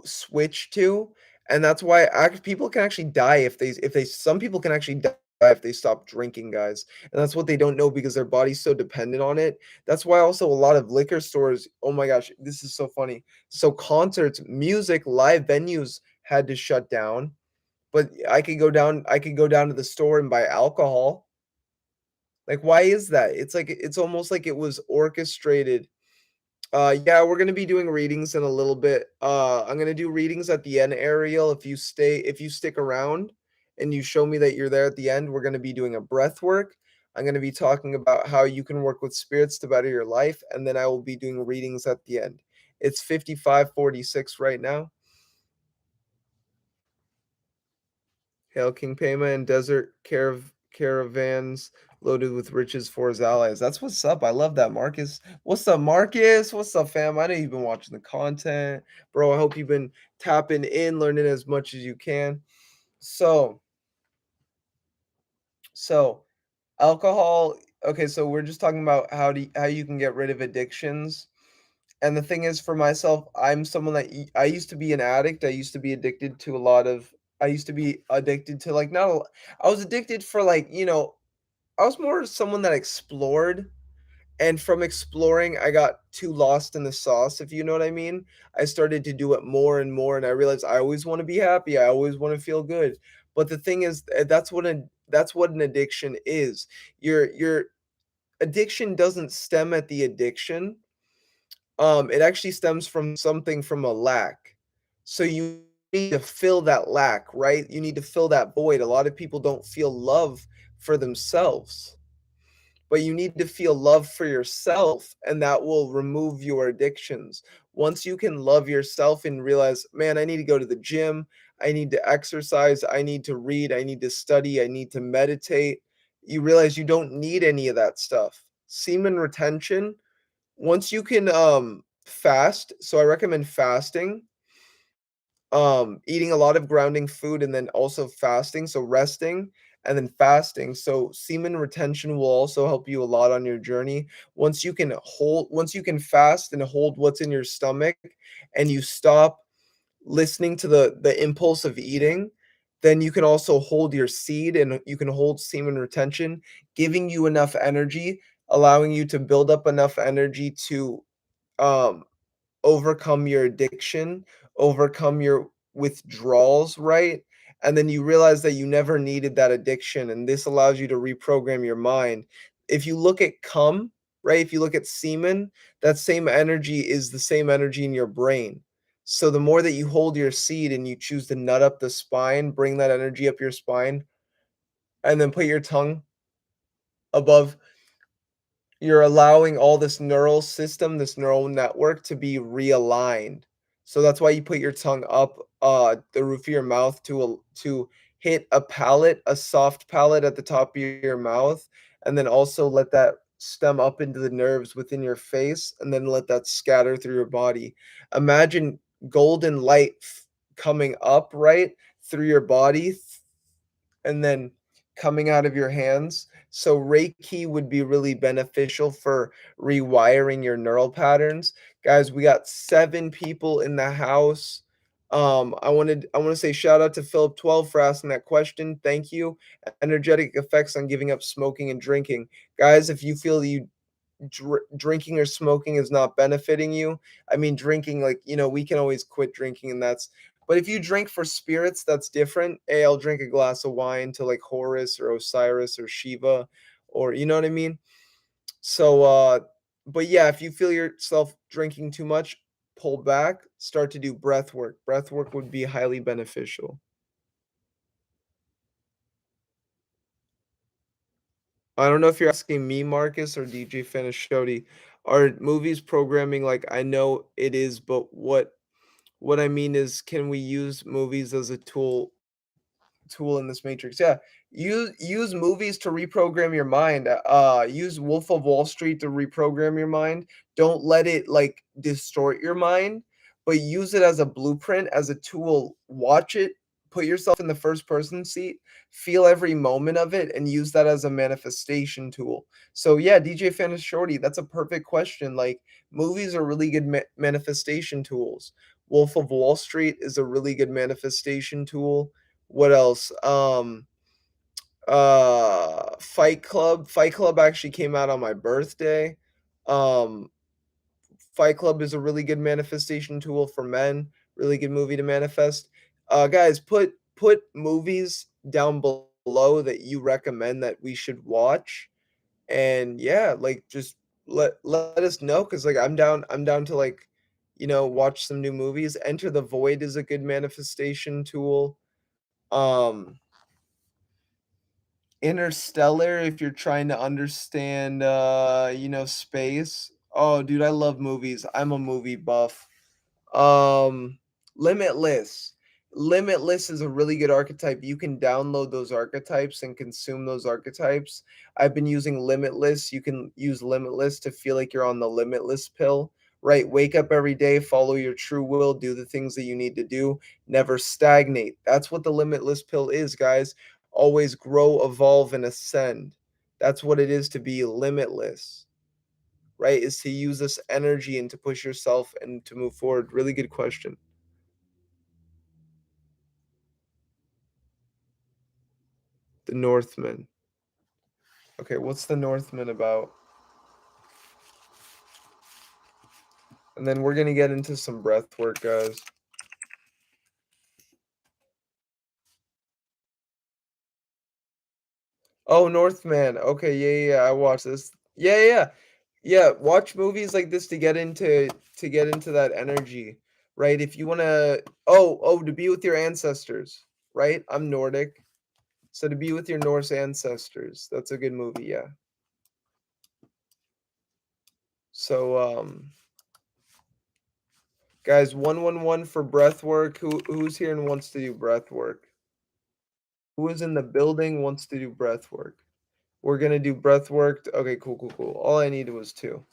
switch to, and that's why people can actually die if they some people can actually die if they stop drinking, guys, and that's what they don't know because their body's so dependent on it. That's why also a lot of liquor stores, oh my gosh, this is so funny. So concerts, music, live venues had to shut down, but I could go down to the store and buy alcohol. Like, why is that? It's like it's almost like it was orchestrated. Yeah, we're gonna be doing readings in a little bit. I'm gonna do readings at the end, Ariel. If you stick around and you show me that you're there at the end, we're gonna be doing a breath work. I'm going to be talking about how you can work with spirits to better your life, and then I will be doing readings at the end. It's 55:46 right now. Hail King Pema and desert caravans loaded with riches for his allies. That's what's up. I love that, Marcus. What's up, Marcus? What's up, fam? I know you've been watching the content, bro. I hope you've been tapping in, learning as much as you can. So, so alcohol. Okay, so we're just talking about how you can get rid of addictions. And the thing is, for myself, I'm someone that I used to be an addict. I used to be addicted to a lot of. I used to be addicted to like not. I was addicted for like I was more someone that explored, and from exploring, I got too lost in the sauce. If you know what I mean, I started to do it more and more, and I realized I always want to be happy. I always want to feel good. But the thing is, that's what an addiction is. Your addiction doesn't stem at the addiction, it actually stems from something from a lack. So you need to fill that lack, right? You need to fill that void. A lot of people don't feel love for themselves, but you need to feel love for yourself, and that will remove your addictions. Once you can love yourself and realize, man, I need to go to the gym, I need to exercise, I need to read, I need to study, I need to meditate, you realize you don't need any of that stuff. Semen retention, once you can fast, so I recommend fasting, eating a lot of grounding food, and then also fasting, so resting and then fasting. So semen retention will also help you a lot on your journey. Once you can fast and hold what's in your stomach, and you stop listening to the impulse of eating, then you can also hold your seed and you can hold semen retention, giving you enough energy, allowing you to build up enough energy to um overcome your addiction, overcome your withdrawals, right? And then you realize that you never needed that addiction, and this allows you to reprogram your mind. If you look at cum, right? If you look at semen, that same energy is the same energy in your brain. So the more that you hold your seed and you choose to nut up the spine, bring that energy up your spine, and then put your tongue above, you're allowing all this neural system, this neural network to be realigned. So that's why you put your tongue up the roof of your mouth to hit a palate, a soft palate at the top of your mouth, and then also let that stem up into the nerves within your face, and then let that scatter through your body. Imagine golden light coming up right through your body, and then coming out of your hands. So Reiki would be really beneficial for rewiring your neural patterns. Guys, we got 7 people in the house. I want to say shout out to Philip 12 for asking that question. Thank you. Energetic effects on giving up smoking and drinking. Guys, if you feel you drinking or smoking is not benefiting you, I mean, drinking, like, we can always quit drinking, and that's, but if you drink for spirits, that's different. Hey, I'll drink a glass of wine to like Horus or Osiris or Shiva, or you know what I mean? So, but yeah, if you feel yourself drinking too much, pull back, start to do breath work. Breath work would be highly beneficial. I don't know if you're asking me, Marcus, or DJ Fanashodi. Are movies programming? Like, I know it is, but what I mean is, can we use movies as a tool in this matrix? Yeah. Use movies to reprogram your mind. Use Wolf of Wall Street to reprogram your mind. Don't let it like distort your mind, but use it as a blueprint, as a tool. Watch it, put yourself in the first person seat, feel every moment of it, and use that as a manifestation tool. So yeah, DJ Fan is Shorty, that's a perfect question. Like, movies are really good manifestation tools. Wolf of Wall Street is a really good manifestation tool. What else? Fight Club. Fight Club actually came out on my birthday. Um, Fight Club is a really good manifestation tool for men. Really good movie to manifest. Guys, put movies down below that you recommend that we should watch, and yeah, like, just let us know, because like I'm down to like, watch some new movies. Enter the Void is a good manifestation tool. Um Interstellar, if you're trying to understand, you know, space. Oh, dude, I love movies. I'm a movie buff. Um, Limitless. Limitless is a really good archetype. You can download those archetypes and consume those archetypes. I've been using Limitless. You can use Limitless to feel like you're on the Limitless pill, right? Wake up every day, follow your true will, do the things that you need to do, never stagnate. That's what the Limitless pill is, guys. Always grow, evolve, and ascend. That's what it is to be limitless, right? Is to use this energy and to push yourself and to move forward. Really good question. The Northman. Okay, what's the Northman about? And then we're gonna get into some breath work, guys. Oh, Northman. Okay, yeah, I watched this. Yeah. Yeah, watch movies like this to get into that energy, right? If you wanna to be with your ancestors, right? I'm Nordic. So to be with your Norse ancestors. That's a good movie, yeah. So guys, 111 for breath work. Who's here and wants to do breath work? Who is in the building wants to do breath work? We're gonna do breath work. Okay, cool. All I needed was 2.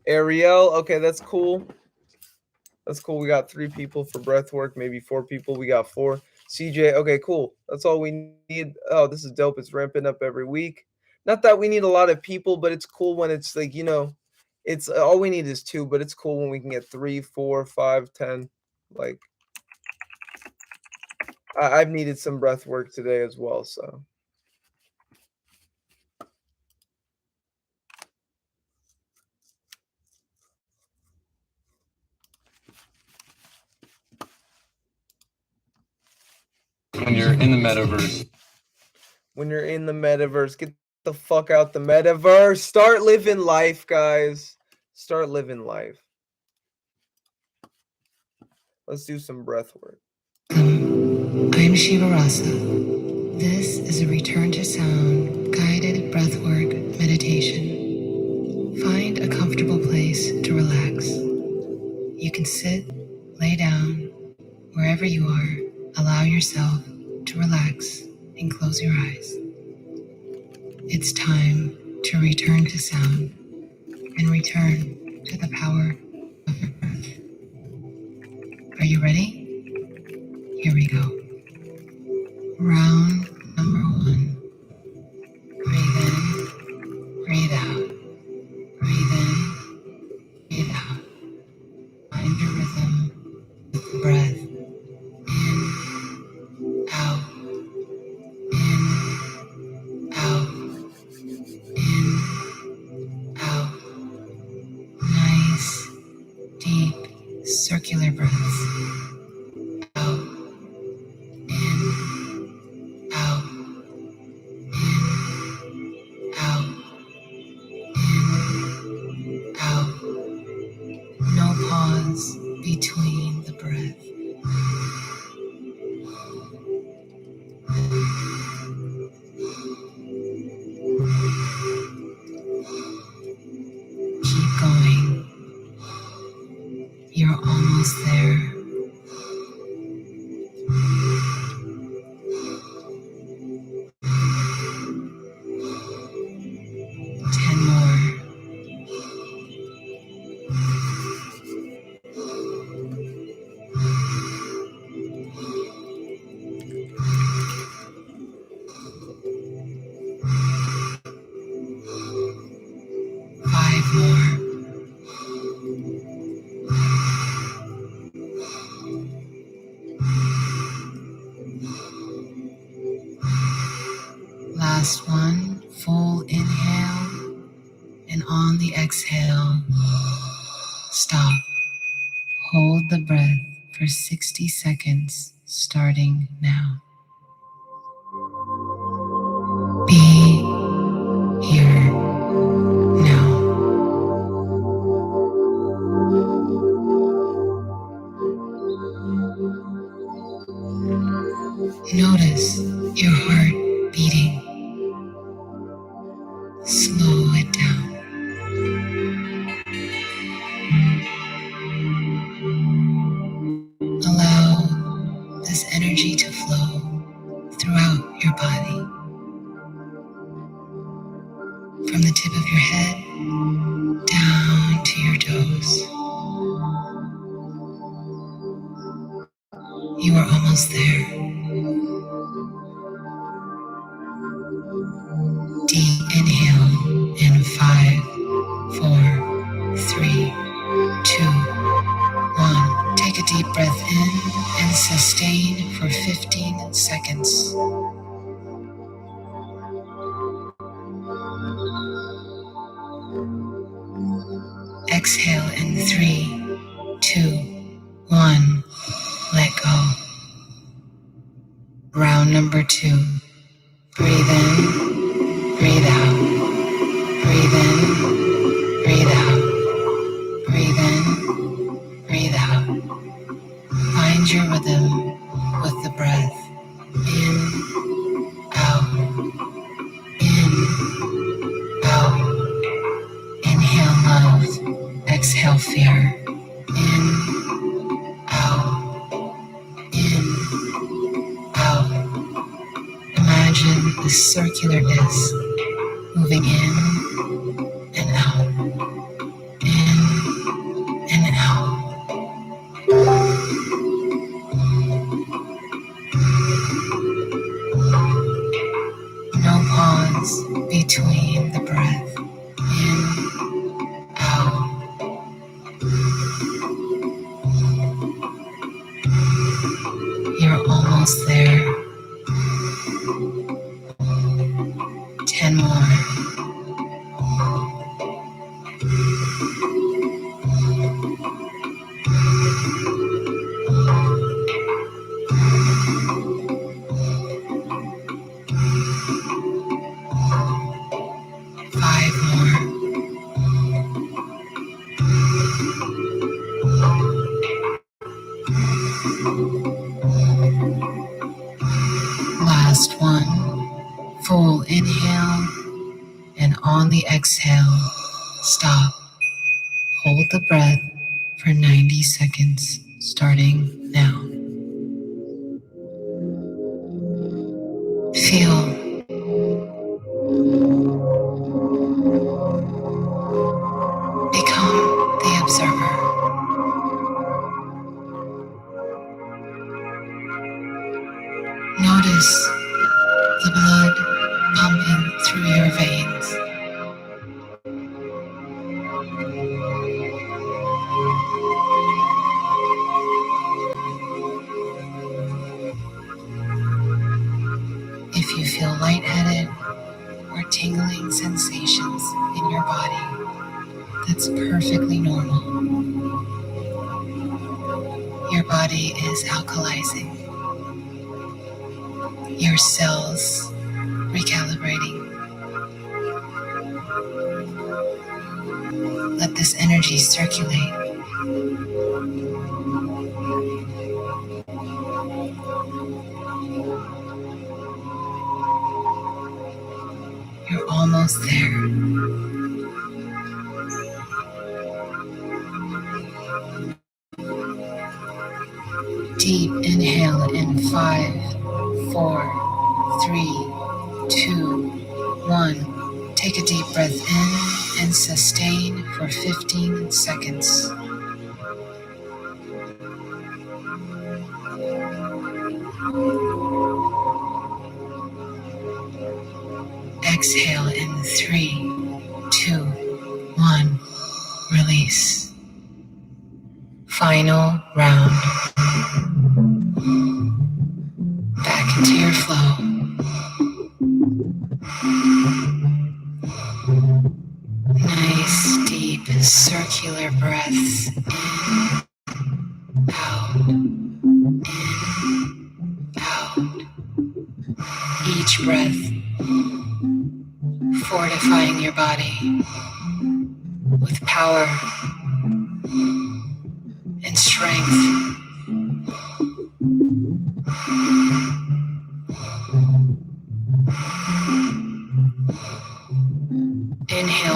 Ariel, okay, that's cool. That's cool. We got 3 people for breath work, maybe 4 people. We got 4. CJ, okay, cool. That's all we need. Oh, this is dope. It's ramping up every week. Not that we need a lot of people, but it's cool when it's like, you know, it's all we need is 2, but it's cool when we can get 3, 4, 5, 10. Like I've needed some breath work today as well, so. When you're in the metaverse. When you're in the metaverse, get the fuck out the metaverse. Start living life, guys. Start living life. Let's do some breath work. I'm Shiva Rasa. This is a return to sound guided breathwork meditation. Find a comfortable place to relax. You can sit, lay down, wherever you are. Allow yourself to relax and close your eyes. It's time to return to sound and return to the power of your breath. Are you ready? Here we go. Round number 1. Breathe in, breathe out. Breathe in, breathe out. Find your rhythm with the breath. In, out, in, out, in, out. Nice, deep, circular breaths. Out, in, out, in, out, in, out. No pause between the breath. Keep going. You're almost there. 10 more. 5 more. Last one. Full inhale. And on the exhale, stop. Hold the breath for 60 seconds, starting now. Be here now. Notice your heart beating. Slow it down. Allow this energy to flow throughout your body, from the tip of your head down to your toes. You are almost there. Deep inhale in 5, 4, 3, 2, 1. Take a deep breath in and sustain for 15 seconds. Exhale in 3, 2, 1. Let go. Round number 2. Breathe in, breathe out. Breathe in, breathe out. Breathe in, breathe out. Find your rhythm with the breath. In, out, in, out. Inhale love, exhale fear. In, out, in, out. Imagine the circular disc moving in and out, in and out. No pause between the breath. In, out. You're almost there. 10 more. 5 more. Last one. Full inhale, and on the exhale, stop. Hold the breath for 90 seconds, starting now. Feel. Become the observer. Notice the blood pumping through your veins. If you feel lightheaded or tingling sensations in your body, that's perfectly normal. Your body is alkalizing. Your cells recalibrating. Let this energy circulate. You're almost there. Deep inhale in 5, 4, 3, 2, 1. Take a deep breath in and sustain for 15 seconds. Exhale in 3, 2, 1. Release. Final round. Back into your flow. Nice, deep, circular breaths in, out, in, out. Each breath fortifying your body with power and strength.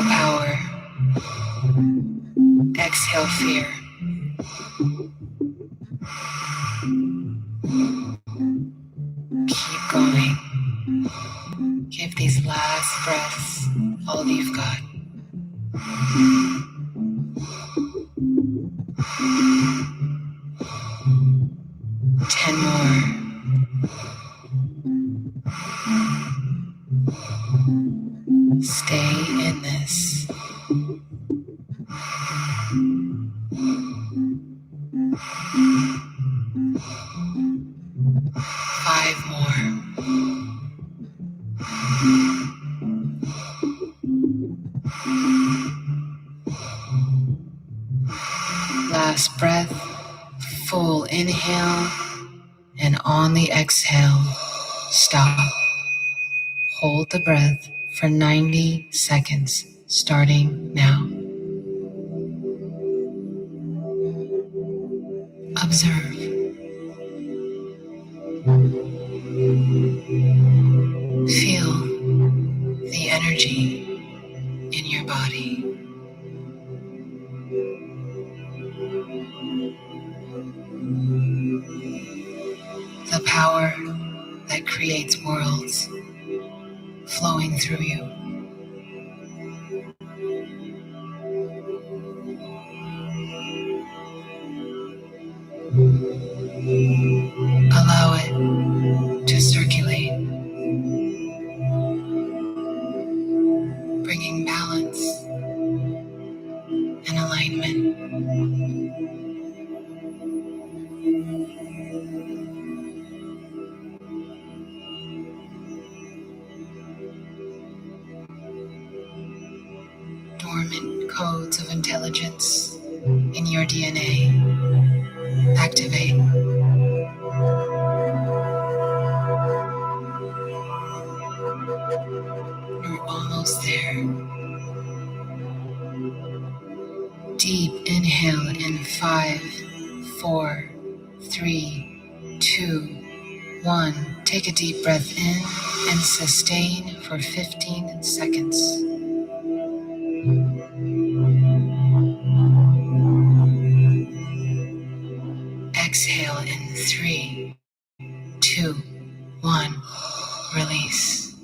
power. Exhale fear. Keep going. Give these last breaths all you've got. 10 more. Stay in this. 5 more. Last breath, full inhale, and on the exhale, stop. Hold the breath for 90 seconds, starting now. Observe. Feel the energy in your body. The power that creates worlds flowing through you. Allow it to circulate, bringing balance and alignment. Dormant codes of intelligence in your DNA activate. You're almost there. Deep inhale in 5, 4, 3, 2, 1. Take a deep breath in and sustain for 15 seconds. Exhale in 3, 2, 1. Release.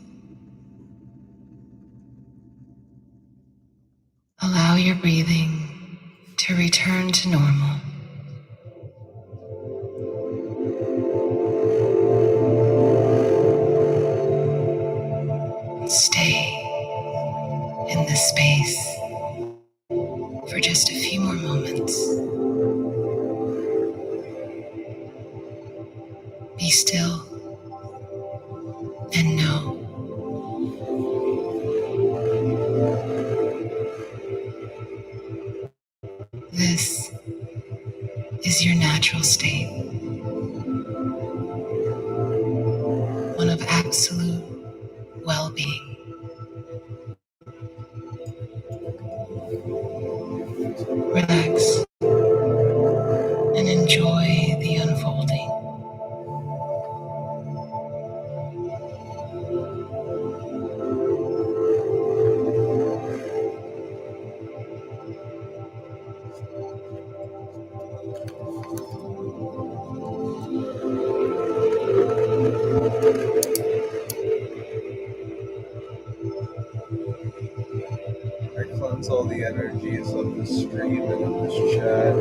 Allow your breathing to return to normal. Stay in this space for just a few more moments. Be still and know this is your natural state, one of absolute well-being. Relax and enjoy the unfolding. I cleanse all the energies of this stream and of this chat.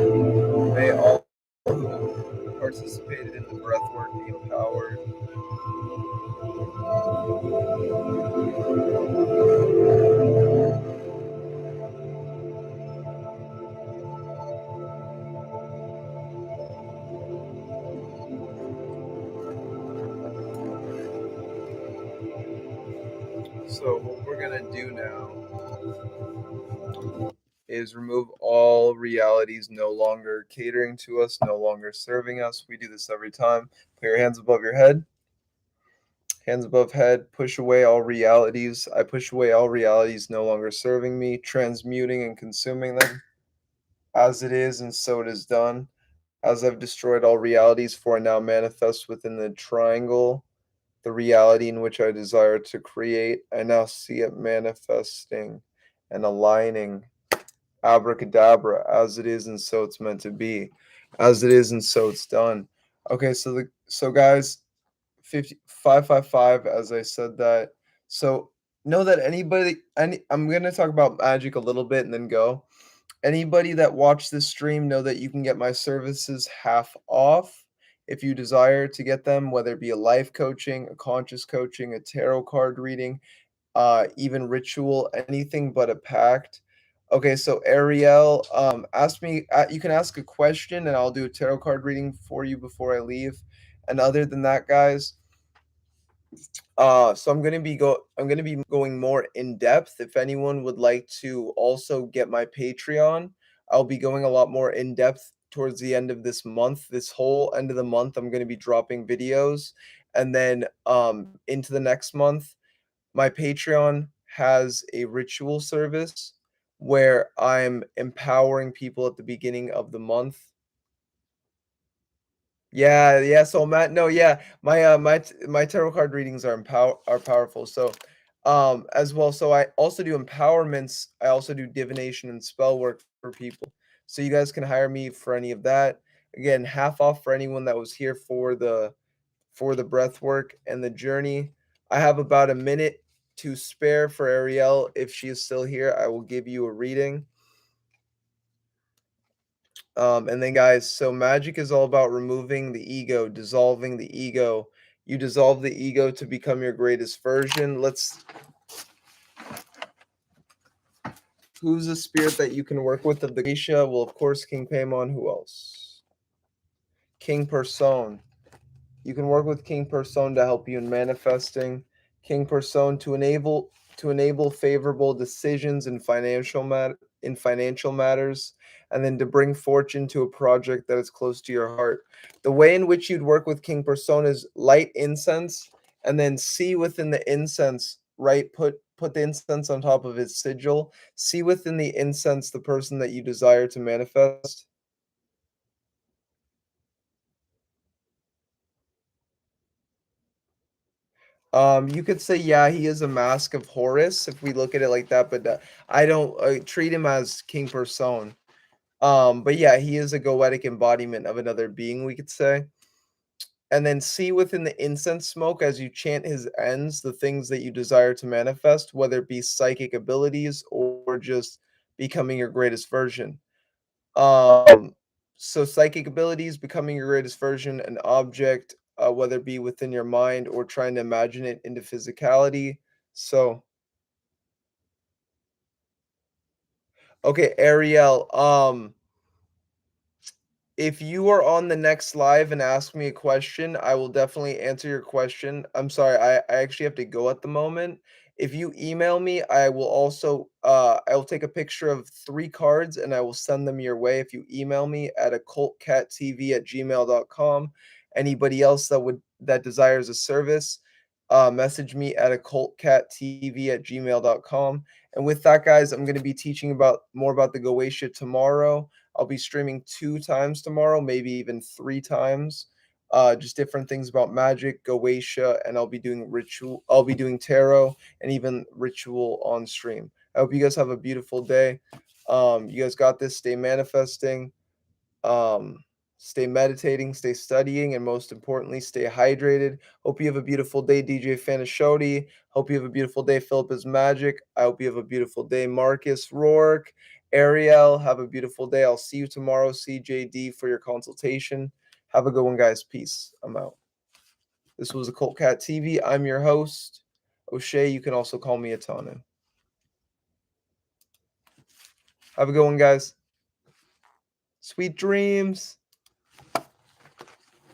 May all who participated in the breathwork be empowered. So what we're going to do now is remove all realities no longer catering to us, no longer serving us. We do this every time. Put your hands above your head. Hands above head. Push away all realities. I push away all realities no longer serving me, transmuting and consuming them. As it is, and so it is done. As I've destroyed all realities, for I now manifest within the triangle the reality in which I desire to create. I now see it manifesting and aligning. Abracadabra, as it is and so it's meant to be, as it is and so it's done. Okay, so guys, 555, as I said that. So know that I'm gonna talk about magic a little bit and then go. Anybody that watched this stream, know that you can get my services half off if you desire to get them, whether it be a life coaching, a conscious coaching, a tarot card reading, even ritual, anything but a pact. Okay, so Ariel, ask me. You can ask a question, and I'll do a tarot card reading for you before I leave. And other than that, guys, so I'm gonna be going more in depth. If anyone would like to also get my Patreon, I'll be going a lot more in depth towards the end of this month. This whole end of the month, I'm gonna be dropping videos, and then into the next month, my Patreon has a ritual service where I'm empowering people at the beginning of the month. Yeah, yeah. So Matt, no, yeah, my tarot card readings are powerful. So, as well. So I also do empowerments. I also do divination and spell work for people. So you guys can hire me for any of that. Again, half off for anyone that was here for the breath work and the journey. I have about a minute to spare for Ariel. If she is still here, I will give you a reading. And then, guys, so magic is all about removing the ego, dissolving the ego. You dissolve the ego to become your greatest version. Who's a spirit that you can work with of the Goetia? Well, of course, King Paimon. Who else? King Person. You can work with King Person to help you in manifesting. King Person to enable favorable decisions in financial matters, and then to bring fortune to a project that is close to your heart. The way in which you'd work with King Person is light incense, and then see within the incense, right? Put the incense on top of his sigil. See within the incense the person that you desire to manifest. You could say, yeah, he is a mask of Horus if we look at it like that, but I don't treat him as King Person. But yeah, he is a goetic embodiment of another being, we could say. And then see within the incense smoke as you chant his ends the things that you desire to manifest, whether it be psychic abilities or just becoming your greatest version. Um, so psychic abilities, becoming your greatest version, an object, whether it be within your mind or trying to imagine it into physicality. So, okay, Ariel, if you are on the next live and ask me a question, I will definitely answer your question. I'm sorry, I actually have to go at the moment. If you email me, I will also I will take a picture of 3 cards and I will send them your way if you email me at occultcatTv@gmail.com. Anybody else that desires a service, message me at occultcatTv@gmail.com. And with that, guys, I'm going to be teaching more about the Goetia tomorrow. I'll be streaming 2 times tomorrow, maybe even 3 times. Just different things about magic, Goetia, and I'll be doing ritual. I'll be doing tarot and even ritual on stream. I hope you guys have a beautiful day. You guys got this. Stay manifesting. Um, Stay meditating. Stay studying, and most importantly, stay hydrated. Hope you have a beautiful day, DJ Fanashodi. Hope you have a beautiful day, Philip is Magic. I hope you have a beautiful day, Marcus Rourke. Ariel, have a beautiful day. I'll see you tomorrow, CJD, for your consultation. Have a good one, guys. Peace. I'm out. This was Occult Cat TV. I'm your host, O'Shea. You can also call me Atana. Have a good one, guys. Sweet dreams.